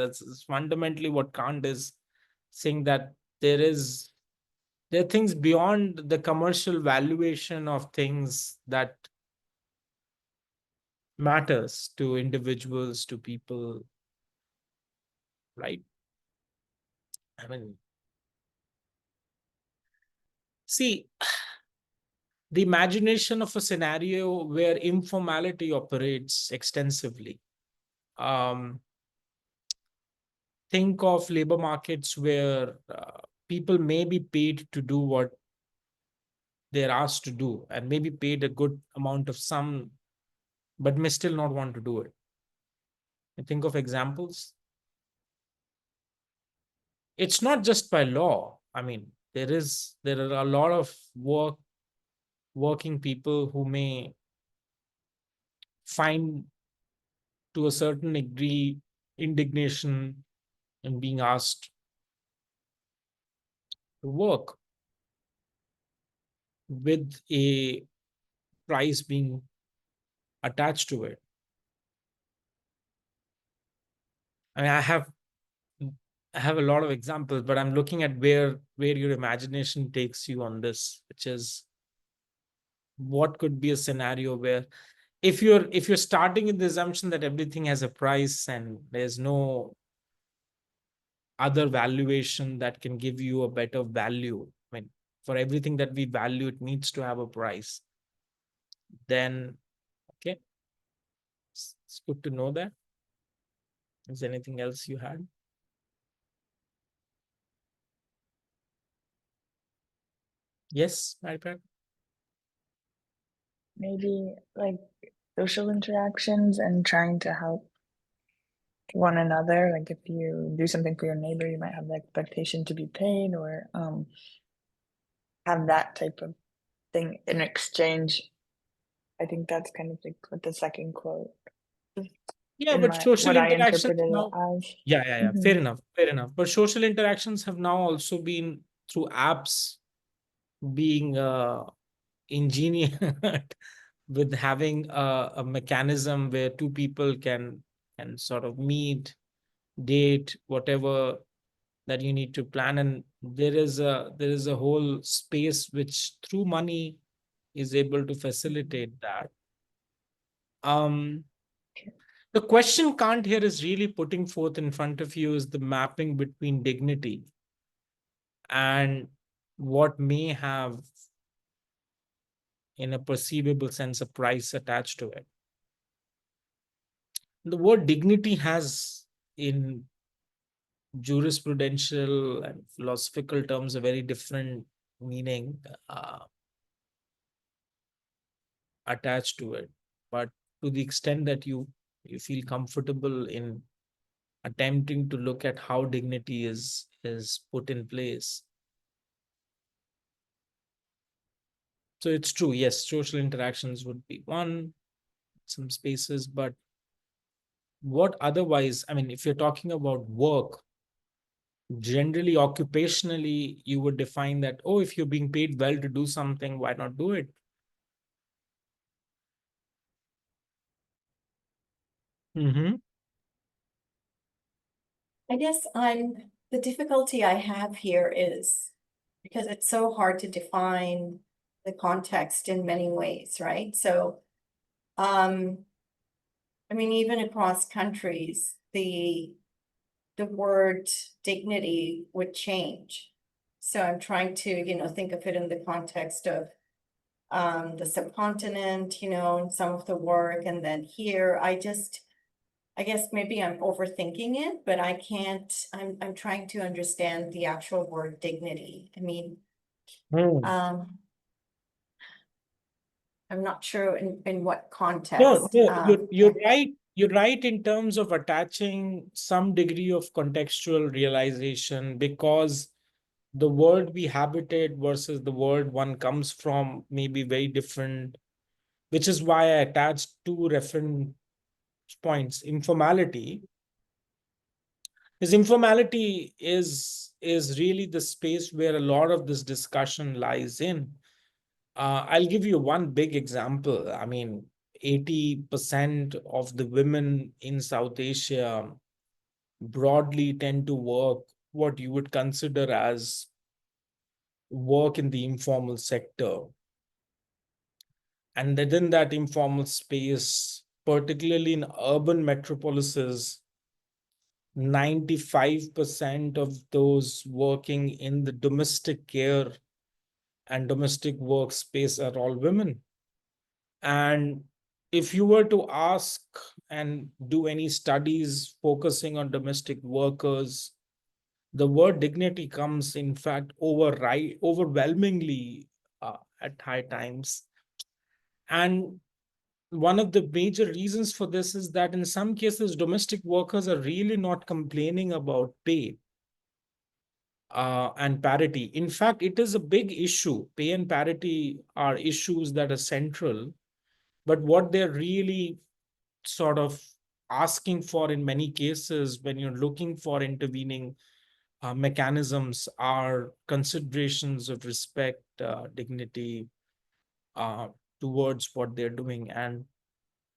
fundamentally what Kant is saying, that there are things beyond the commercial valuation of things that matters to individuals, to people, right? I mean, see, the imagination of a scenario where informality operates extensively. Think of labor markets where people may be paid to do what they're asked to do and maybe paid a good amount of sum, but may still not want to do it. You think of examples. It's not just by law. I mean, there are a lot of work working people who may find to a certain degree indignation in being asked to work with a price being attached to it. I mean, I have a lot of examples, but I'm looking at where your imagination takes you on this, which is what could be a scenario where if you're starting with the assumption that everything has a price and there's no other valuation that can give you a better value. I mean, for everything that we value, it needs to have a price. Then, okay, it's good to know that. Is there anything else you had? Yes, iPad. Maybe like social interactions and trying to help one another. Like if you do something for your neighbor, you might have the expectation to be paid or have that type of thing in exchange. I think that's kind of like what the second quote. Yeah, in but my, social what I interactions interpreted now. it as. Yeah. Mhm. Fair enough. But social interactions have now also been through apps being engineered with having a mechanism where two people can sort of meet, date, whatever that you need to plan. And there is a whole space which through money is able to facilitate that. The question Kant here is really putting forth in front of you is the mapping between dignity and what may have, in a perceivable sense, a price attached to it. The word dignity has, in jurisprudential and philosophical terms, a very different meaning attached to it. But to the extent that you feel comfortable in attempting to look at how dignity is put in place. So it's true, yes, social interactions would be one, some spaces, but what otherwise, I mean, if you're talking about work, generally occupationally, you would define that, oh, if you're being paid well to do something, why not do it? I guess the difficulty I have here is because it's so hard to define the context in many ways, right? So, I mean, even across countries, the word dignity would change. So I'm trying to, think of it in the context of the subcontinent, and some of the work, and then here, I guess maybe I'm overthinking it, but I can't, I'm trying to understand the actual word dignity. I mean, I'm not sure in what context. No, you're right. You're right in terms of attaching some degree of contextual realization, because the world we habited versus the world one comes from may be very different, which is why I attached two reference points. Informality. Because informality is really the space where a lot of this discussion lies in. I'll give you one big example. I mean, 80% of the women in South Asia broadly tend to work what you would consider as work in the informal sector. And within that informal space, particularly in urban metropolises, 95% of those working in the domestic care and domestic workspace are all women. And if you were to ask and do any studies focusing on domestic workers, the word dignity comes, in fact, overwhelmingly at high times. And one of the major reasons for this is that in some cases, domestic workers are really not complaining about pay. and parity. In fact, it is a big issue. Pay and parity are issues that are central, but what they're really sort of asking for in many cases when you're looking for intervening mechanisms are considerations of respect, dignity towards what they're doing. And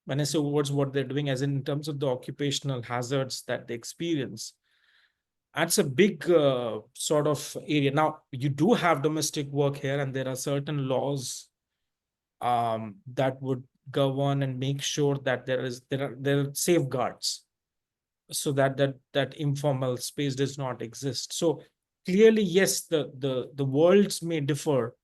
when I say towards what they're doing, as in terms of the occupational hazards that they experience, that's a big sort of area. Now, you do have domestic work here, and there are certain laws that would govern and make sure that there are safeguards so that informal space does not exist. So clearly, yes, the worlds may differ,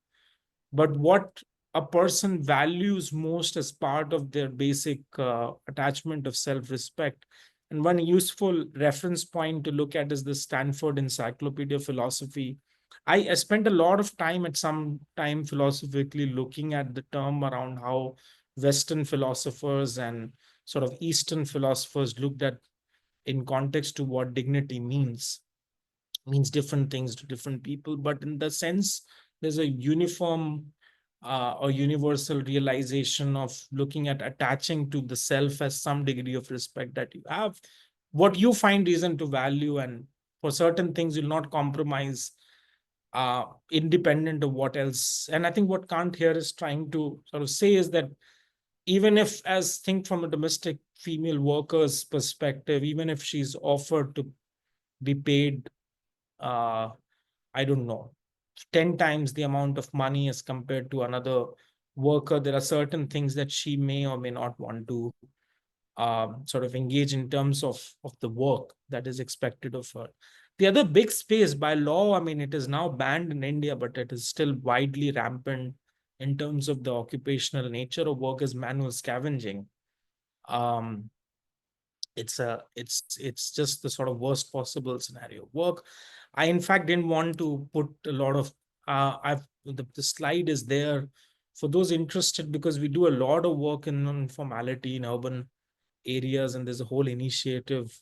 but what a person values most as part of their basic attachment of self-respect. And one useful reference point to look at is the Stanford Encyclopedia of Philosophy. I spent a lot of time at some time philosophically looking at the term around how Western philosophers and sort of Eastern philosophers looked at in context to what dignity means different things to different people, but in the sense there's a uniform or universal realization of looking at attaching to the self as some degree of respect that you have, what you find reason to value, and for certain things you'll not compromise independent of what else. And I think what Kant here is trying to sort of say is that even if, as think from a domestic female worker's perspective, even if she's offered to be paid I don't know, 10 times the amount of money as compared to another worker, there are certain things that she may or may not want to sort of engage in terms of the work that is expected of her. The other big space by law, I mean, it is now banned in India, but it is still widely rampant in terms of the occupational nature of work, is manual scavenging. It's just the sort of worst possible scenario work. I in fact didn't want to put a lot of the slide is there for those interested, because we do a lot of work in informality in urban areas, and there's a whole initiative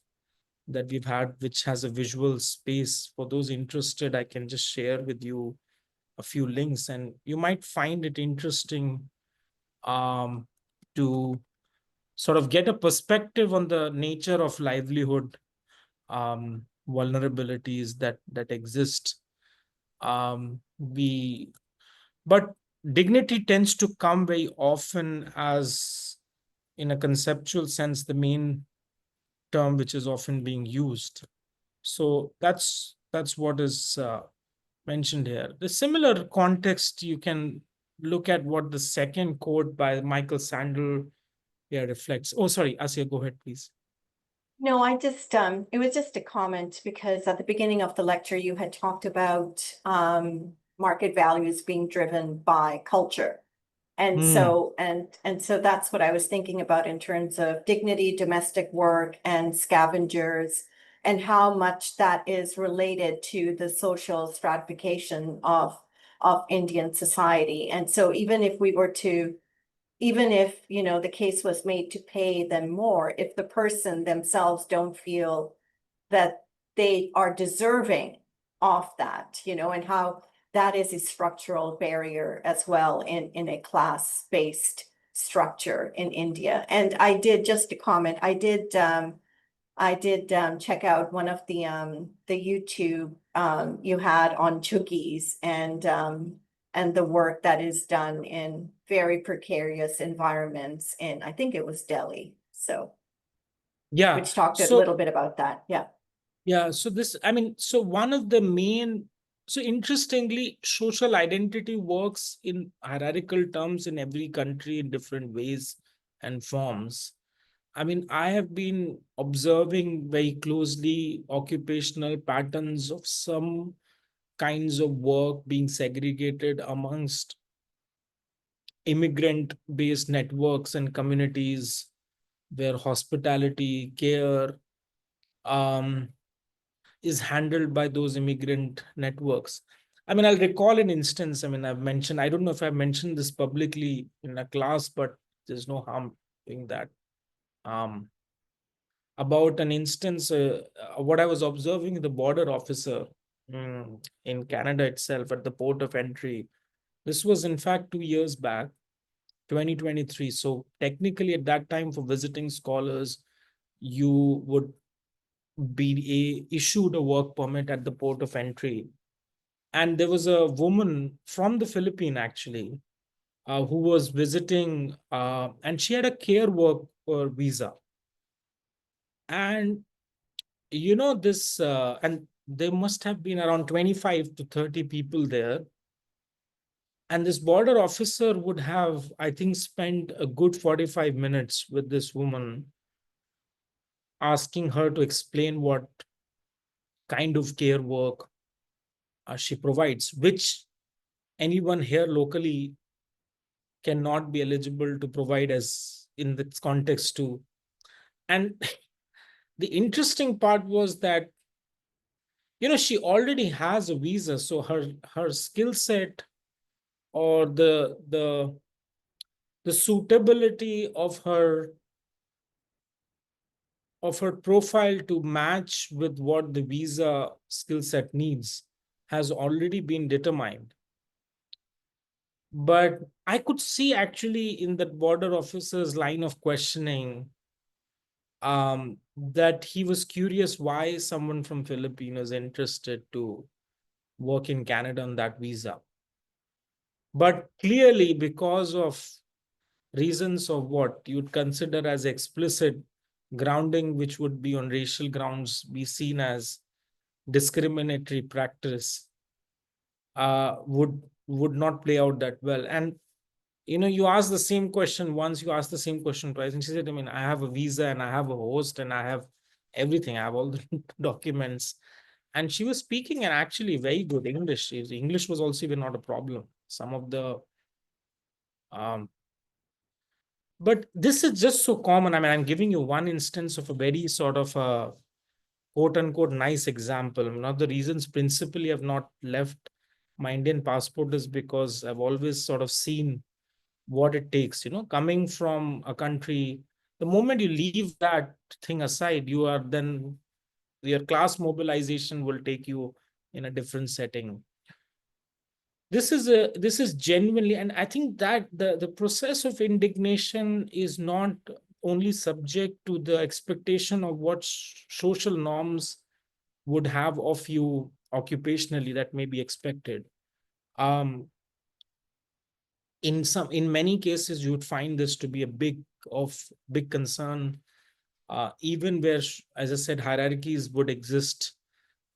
that we've had which has a visual space. For those interested, I can just share with you a few links, and you might find it interesting to sort of get a perspective on the nature of livelihood vulnerabilities that exist. But dignity tends to come very often as, in a conceptual sense, the main term which is often being used. So that's what is mentioned here. The similar context, you can look at what the second quote by Michael Sandel reflects. Oh, sorry, Asya, go ahead, please. No, I just, it was just a comment because at the beginning of the lecture, you had talked about market values being driven by culture. And so, and so that's what I was thinking about in terms of dignity, domestic work, and scavengers, and how much that is related to the social stratification of Indian society. And so even if we were to, even if, you know, the case was made to pay them more, if the person themselves don't feel that they are deserving of that, you know, and how that is a structural barrier as well in a class-based structure in India. And I did, just to comment, I did check out one of the YouTube you had on Chugis and the work that is done in very precarious environments in, I think it was Delhi. So yeah, which talked a little bit about that. Yeah. Yeah, so this, I mean, so one of the main, so interestingly, social identity works in hierarchical terms in every country in different ways and forms. I mean, I have been observing very closely occupational patterns of some kinds of work being segregated amongst immigrant-based networks and communities where hospitality, care, is handled by those immigrant networks. I mean, I'll recall an instance. I mean, I've mentioned, I don't know if I've mentioned this publicly in a class, but there's no harm doing that. About an instance, what I was observing, the border officer in Canada itself at the port of entry. This was in fact 2 years back, 2023. So technically at that time for visiting scholars, you would be issued a work permit at the port of entry. And there was a woman from the Philippines actually, who was visiting, and she had a care work visa. And this, and there must have been around 25 to 30 people there. And this border officer would have, I think, spent a good 45 minutes with this woman, asking her to explain what kind of care work she provides, which anyone here locally cannot be eligible to provide as in this context too. And the interesting part was that, she already has a visa, so her skill set or the suitability of her profile to match with what the visa skill set needs has already been determined. But I could see actually in that border officer's line of questioning that he was curious why someone from Philippines is interested to work in Canada on that visa. But clearly, because of reasons of what you'd consider as explicit grounding, which would be on racial grounds, be seen as discriminatory practice, would not play out that well. And you ask the same question once, you ask the same question twice, and she said, I have a visa and I have a host and I have everything, I have all the documents. And she was speaking and actually very good English. English was also even not a problem. Some of the but this is just so common. I'm giving you one instance of a very sort of a quote unquote nice example. One of the reasons principally I've not left my Indian passport is because I've always sort of seen what it takes, coming from a country. The moment you leave that thing aside, your class mobilization will take you in a different setting. This is genuinely, and I think that the process of indignation is not only subject to the expectation of what social norms would have of you occupationally that may be expected. In many cases, you would find this to be a big concern, even where, as I said, hierarchies would exist,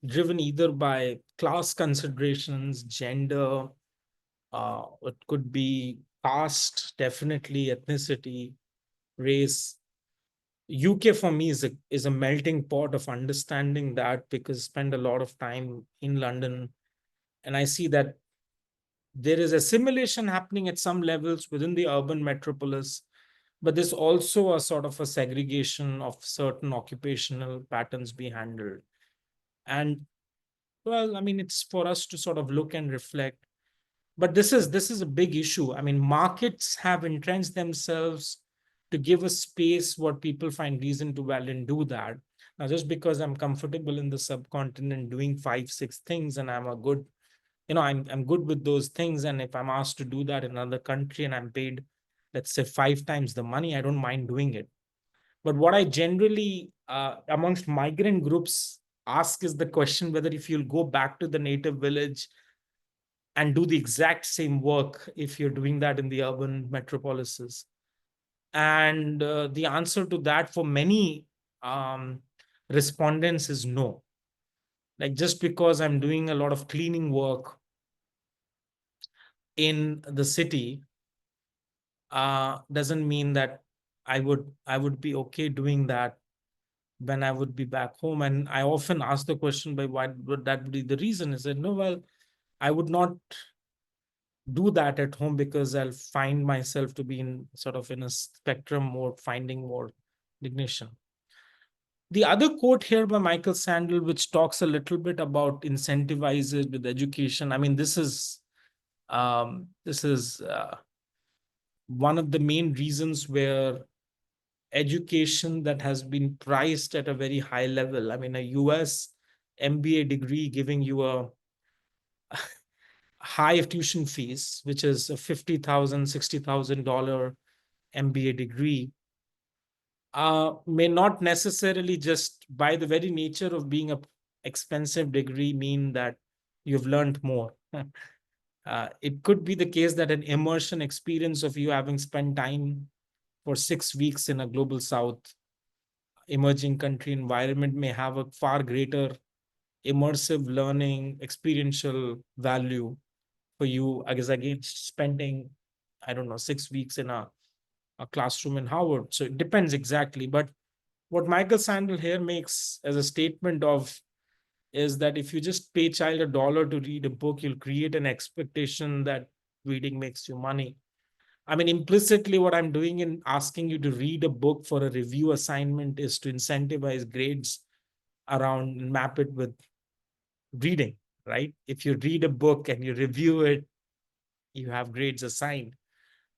driven either by class considerations, gender, it could be caste, definitely ethnicity, race. UK for me is a melting pot of understanding that, because I spend a lot of time in London and I see that there is assimilation happening at some levels within the urban metropolis, but there's also a sort of a segregation of certain occupational patterns being handled. And well, it's for us to sort of look and reflect. But this is a big issue. Markets have entrenched themselves to give a space what people find reason to value and do that. Now, just because I'm comfortable in the subcontinent doing 5-6 things and I'm a good, I'm good with those things. And if I'm asked to do that in another country and I'm paid, let's say 5 times the money, I don't mind doing it. But what I generally, amongst migrant groups, ask is the question whether if you'll go back to the native village and do the exact same work if you're doing that in the urban metropolises. And the answer to that for many respondents is no. Like, just because I'm doing a lot of cleaning work in the city doesn't mean that I would be okay doing that when I would be back home. And I often ask the question, by why would that be the reason? I said, no, well, I would not do that at home because I'll find myself to be in a spectrum mode, finding more indignation. The other quote here by Michael Sandel, which talks a little bit about incentivizes with education. This is one of the main reasons where education that has been priced at a very high level. A US MBA degree giving you a high tuition fees, which is a $50,000, $60,000 MBA degree, may not necessarily, just by the very nature of being a expensive degree, mean that you've learned more. It could be the case that an immersion experience of you having spent time for 6 weeks in a global south emerging country environment may have a far greater immersive learning experiential value for you, I guess, against spending, I don't know, 6 weeks in a classroom in Harvard. So it depends exactly. But what Michael Sandel here makes as a statement of is that if you just pay child $1 to read a book, you'll create an expectation that reading makes you money. I mean, implicitly, what I'm doing in asking you to read a book for a review assignment is to incentivize grades around and map it with reading, right? If you read a book and you review it, you have grades assigned.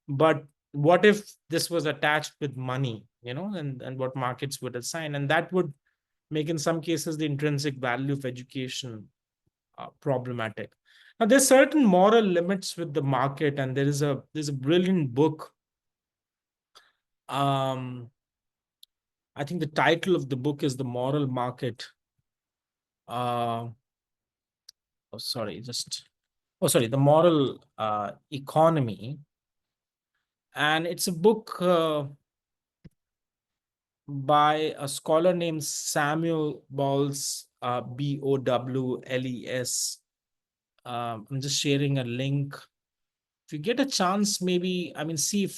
But what if this was attached with money, and what markets would assign? And that would make, in some cases, the intrinsic value of education problematic. Now, there's certain moral limits with the market, and there's a brilliant book. I think the title of the book is The Moral Market. The Moral Economy. And it's a book by a scholar named Samuel Bowles, Bowles. I'm just sharing a link. If you get a chance, maybe, see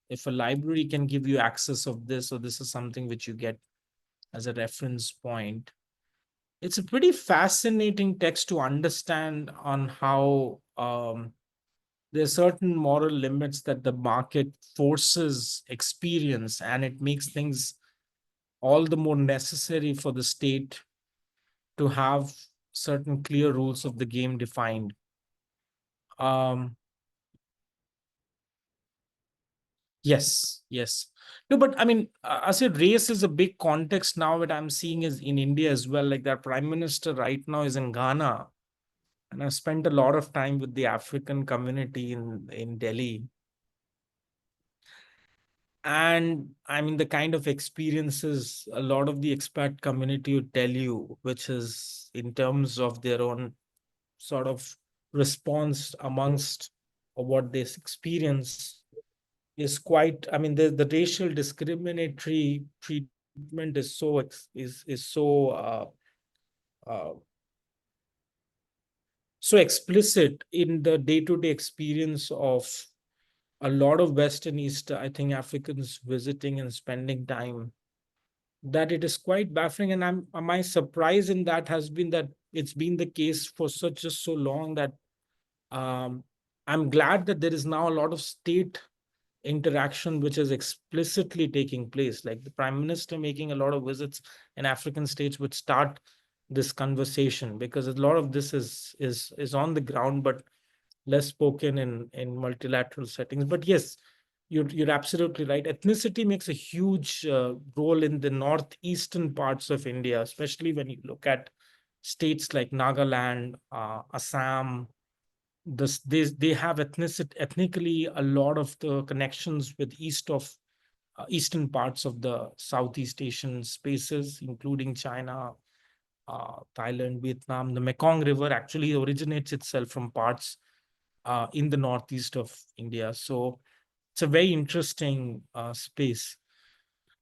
if a library can give you access of this, or this is something which you get as a reference point. It's a pretty fascinating text to understand on how there are certain moral limits that the market forces experience, and it makes things all the more necessary for the state to have certain clear rules of the game defined. Yes. No, but I said race is a big context now. What I'm seeing is in India as well, like that prime minister right now is in Ghana. And I've spent a lot of time with the African community in Delhi. And the kind of experiences a lot of the expat community would tell you, which is in terms of their own sort of response amongst what they experience, is quite, the racial discriminatory treatment is so so explicit in the day-to-day experience of a lot of West and East, I think, Africans visiting and spending time, that it is quite baffling. And my surprise in that has been that it's been the case for just so long that I'm glad that there is now a lot of state interaction which is explicitly taking place, like the prime minister making a lot of visits in African states would start this conversation, because a lot of this is on the ground but less spoken in multilateral settings. But yes, you're absolutely right. Ethnicity makes a huge role in the northeastern parts of India, especially when you look at states like Nagaland, Assam. They have ethnically a lot of the connections with eastern parts of the Southeast Asian spaces, including China, Thailand, Vietnam. The Mekong River actually originates itself from parts in the northeast of India. So it's a very interesting space.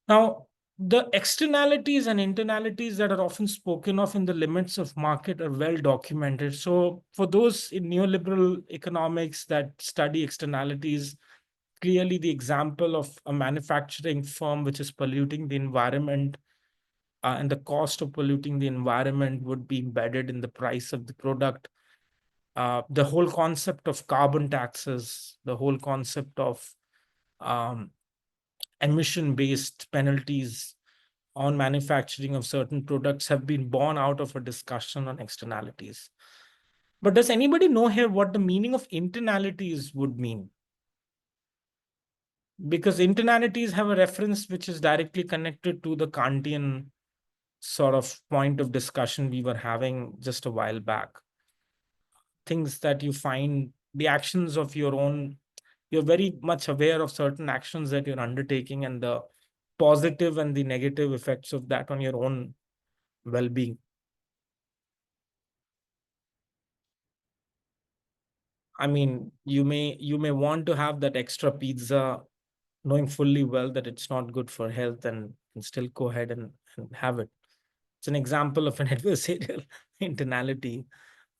Now, the externalities and internalities that are often spoken of in the limits of market are well documented. So for those in neoliberal economics that study externalities, clearly the example of a manufacturing firm which is polluting the environment and the cost of polluting the environment would be embedded in the price of the product. The whole concept of carbon taxes, the whole concept of emission-based penalties on manufacturing of certain products have been born out of a discussion on externalities. But does anybody know here what the meaning of internalities would mean? Because internalities have a reference which is directly connected to the Kantian sort of point of discussion we were having just a while back. Things that you find, the actions of your own, you're very much aware of certain actions that you're undertaking and the positive and the negative effects of that on your own well-being. I mean, you may want to have that extra pizza, knowing fully well that it's not good for health, and still go ahead and have it. It's an example of an adversarial internality.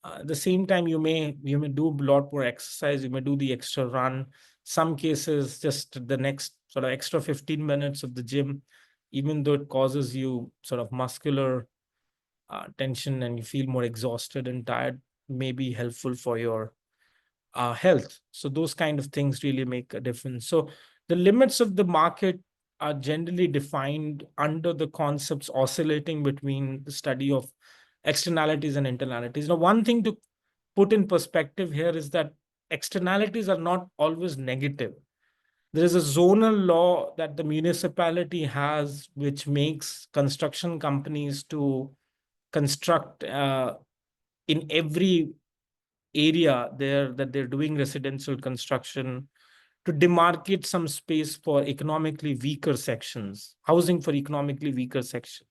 At the same time, you may do a lot more exercise, you may do the extra run. Some cases, just the next sort of extra 15 minutes of the gym, even though it causes you sort of muscular tension and you feel more exhausted and tired, may be helpful for your health. So those kind of things really make a difference. So the limits of the market are generally defined under the concepts oscillating between the study of externalities and internalities. Now, one thing to put in perspective here is that externalities are not always negative. There is a zonal law that the municipality has, which makes construction companies to construct in every area there that they're doing residential construction, to demarcate some space for economically weaker sections, housing for economically weaker section,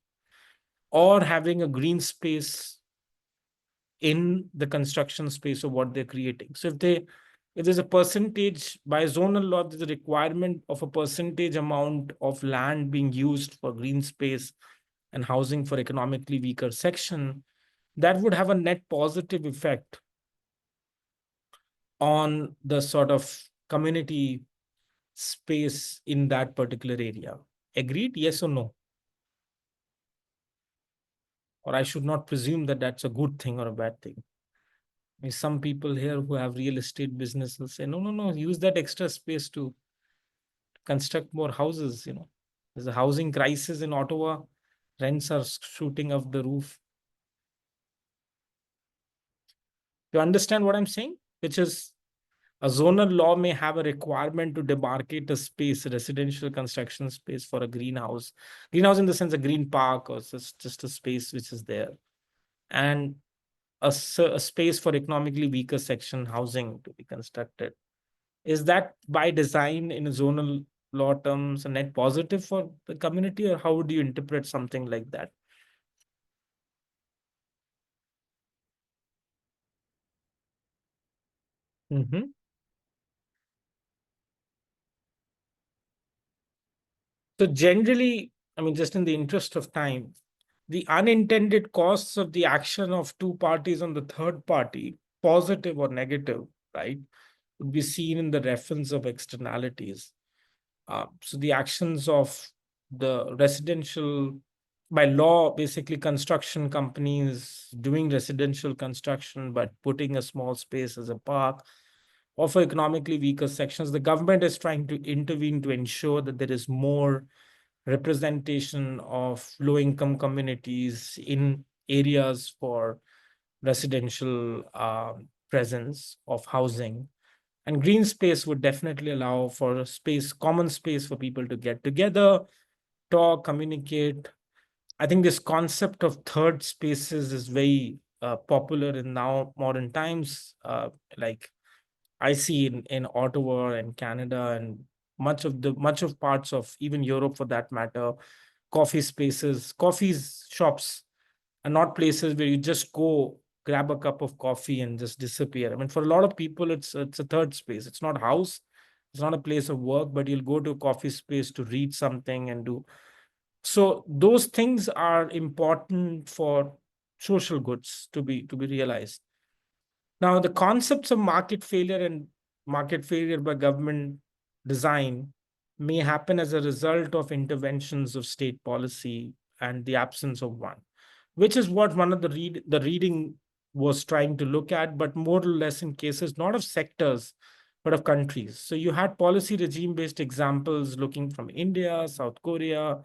or having a green space in the construction space of what they're creating. So if there's a percentage by zonal law, there's a requirement of a percentage amount of land being used for green space and housing for economically weaker section, that would have a net positive effect on the sort of community space in that particular area. Agreed? Yes or no? Or I should not presume that that's a good thing or a bad thing. I mean, some people here who have real estate business will say, no, use that extra space to construct more houses. There's a housing crisis in Ottawa. Rents are shooting off the roof. You understand what I'm saying? Which is, a zonal law may have a requirement to demarcate a space, a residential construction space for a greenhouse. Greenhouse in the sense a green park, or just a space which is there. And a space for economically weaker section housing to be constructed. Is that by design in zonal law terms a net positive for the community, or how would you interpret something like that? So generally, I mean, just in the interest of time, the unintended costs of the action of two parties on the third party, positive or negative, right, would be seen in the reference of externalities. So the actions of the residential, by law, basically construction companies doing residential construction, but putting a small space as a park, or for economically weaker sections, the government is trying to intervene to ensure that there is more representation of low-income communities in areas for residential presence of housing. And green space would definitely allow for a space, common space for people to get together, talk, communicate. I think this concept of third spaces is very popular in now modern times. Like I see in Ottawa and Canada and much of parts of even Europe for that matter, coffee shops are not places where you just go grab a cup of coffee and just disappear. I mean, for a lot of people, it's a third space. It's not a house, it's not a place of work, but you'll go to a coffee space to read something and do. So those things are important for social goods to be realized. Now, the concepts of market failure and market failure by government design may happen as a result of interventions of state policy and the absence of one, which is what one of the reading was trying to look at, but more or less in cases not of sectors, but of countries. So you had policy regime-based examples looking from India, South Korea,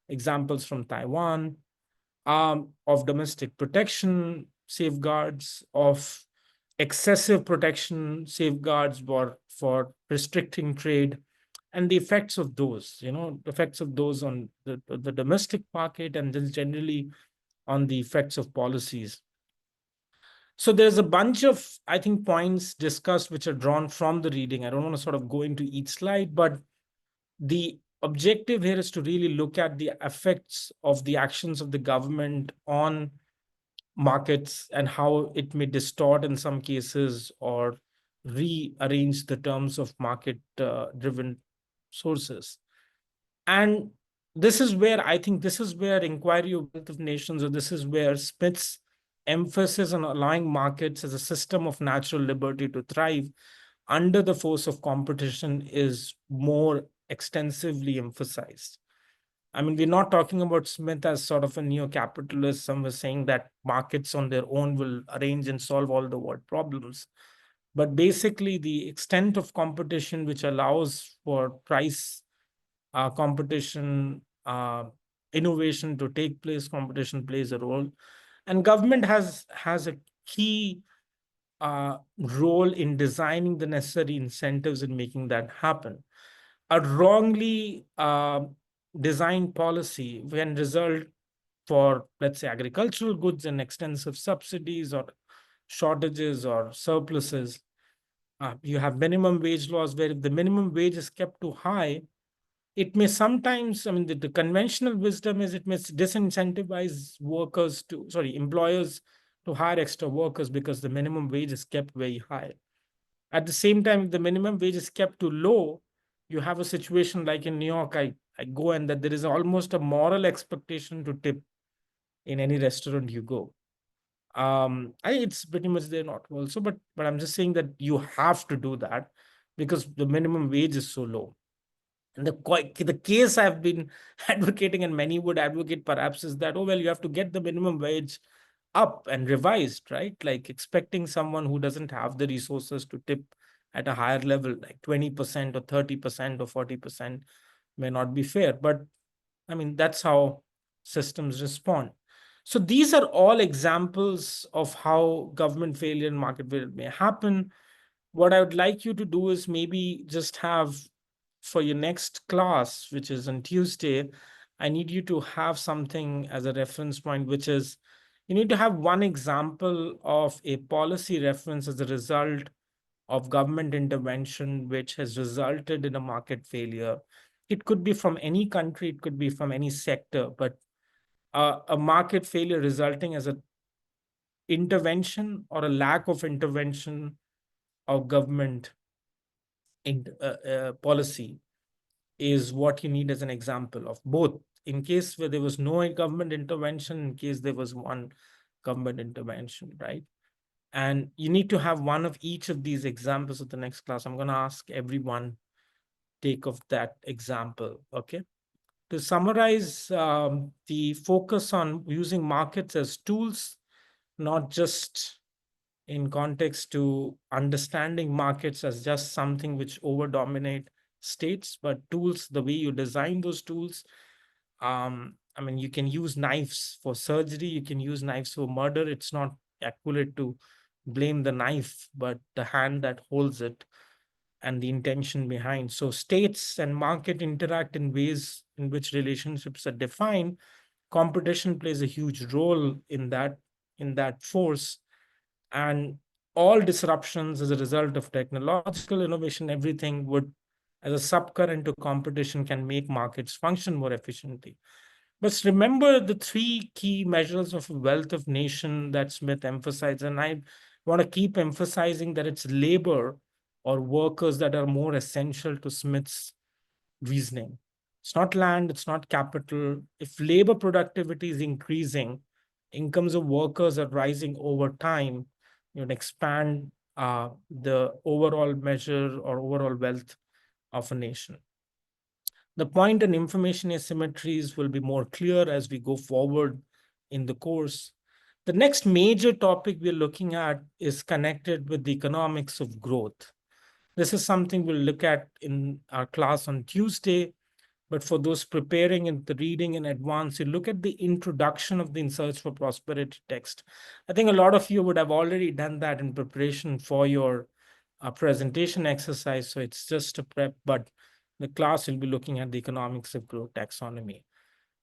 examples from Taiwan, of domestic protection safeguards, of excessive protection safeguards for restricting trade, and the effects of those, the effects of those on the domestic market, and just generally on the effects of policies. So there's a bunch of, I think, points discussed which are drawn from the reading. I don't want to sort of go into each slide, but the objective here is to really look at the effects of the actions of the government on markets and how it may distort in some cases or rearrange the terms of market driven sources. And this is where I think Inquiry of Wealth of Nations, or this is where Smith's emphasis on allowing markets as a system of natural liberty to thrive under the force of competition is more extensively emphasized. I mean, we're not talking about Smith as sort of a neo-capitalist. Some were saying that markets on their own will arrange and solve all the world problems. But basically, the extent of competition which allows for price competition, innovation to take place, competition plays a role. And government has a key role in designing the necessary incentives in making that happen. A wrongly designed policy can result for, let's say, agricultural goods and extensive subsidies or shortages or surpluses. You have minimum wage laws where if the minimum wage is kept too high, it may sometimes, I mean, the conventional wisdom is it may disincentivize employers to hire extra workers because the minimum wage is kept very high. At the same time, if the minimum wage is kept too low, you have a situation like in New York, I go, and that there is almost a moral expectation to tip in any restaurant you go. It's pretty much there not also, but I'm just saying that you have to do that because the minimum wage is so low. And the case I've been advocating, and many would advocate perhaps, is that, you have to get the minimum wage up and revised, right? Like expecting someone who doesn't have the resources to tip at a higher level, like 20% or 30% or 40% may not be fair. But I mean, that's how systems respond. So these are all examples of how government failure and market failure may happen. What I would like you to do is maybe just have, for your next class, which is on Tuesday, I need you to have something as a reference point, which is you need to have one example of a policy reference as a result of government intervention, which has resulted in a market failure. It could be from any country, it could be from any sector, but a market failure resulting as an intervention or a lack of intervention of government in policy is what you need as an example of both, in case where there was no government intervention, in case there was one government intervention, right? And you need to have one of each of these examples of the next class. I'm going to ask everyone take of that example, okay? To summarize, the focus on using markets as tools, not just in context to understanding markets as just something which over-dominate states, but tools, the way you design those tools. I mean, you can use knives for surgery, you can use knives for murder. It's not accurate to blame the knife, but the hand that holds it and the intention behind. So states and market interact in ways in which relationships are defined. Competition plays a huge role in that force. And all disruptions as a result of technological innovation, everything would, as a subcurrent to competition, can make markets function more efficiently. But remember the three key measures of wealth of nation that Smith emphasized. And I want to keep emphasizing that it's labor or workers that are more essential to Smith's reasoning. It's not land, it's not capital. If labor productivity is increasing, incomes of workers are rising over time, you would expand the overall measure or overall wealth of a nation. The point and information asymmetries will be more clear as we go forward in the course. The next major topic we're looking at is connected with the economics of growth. This is something we'll look at in our class on Tuesday. But for those preparing and the reading in advance, you look at the introduction of the In Search for Prosperity text. I think a lot of you would have already done that in preparation for your presentation exercise. So it's just a prep, but the class will be looking at the economics of growth taxonomy.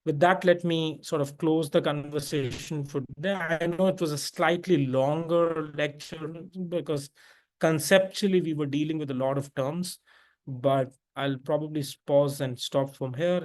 With that, let me sort of close the conversation for today. I know it was a slightly longer lecture because conceptually we were dealing with a lot of terms, but I'll probably pause and stop from here.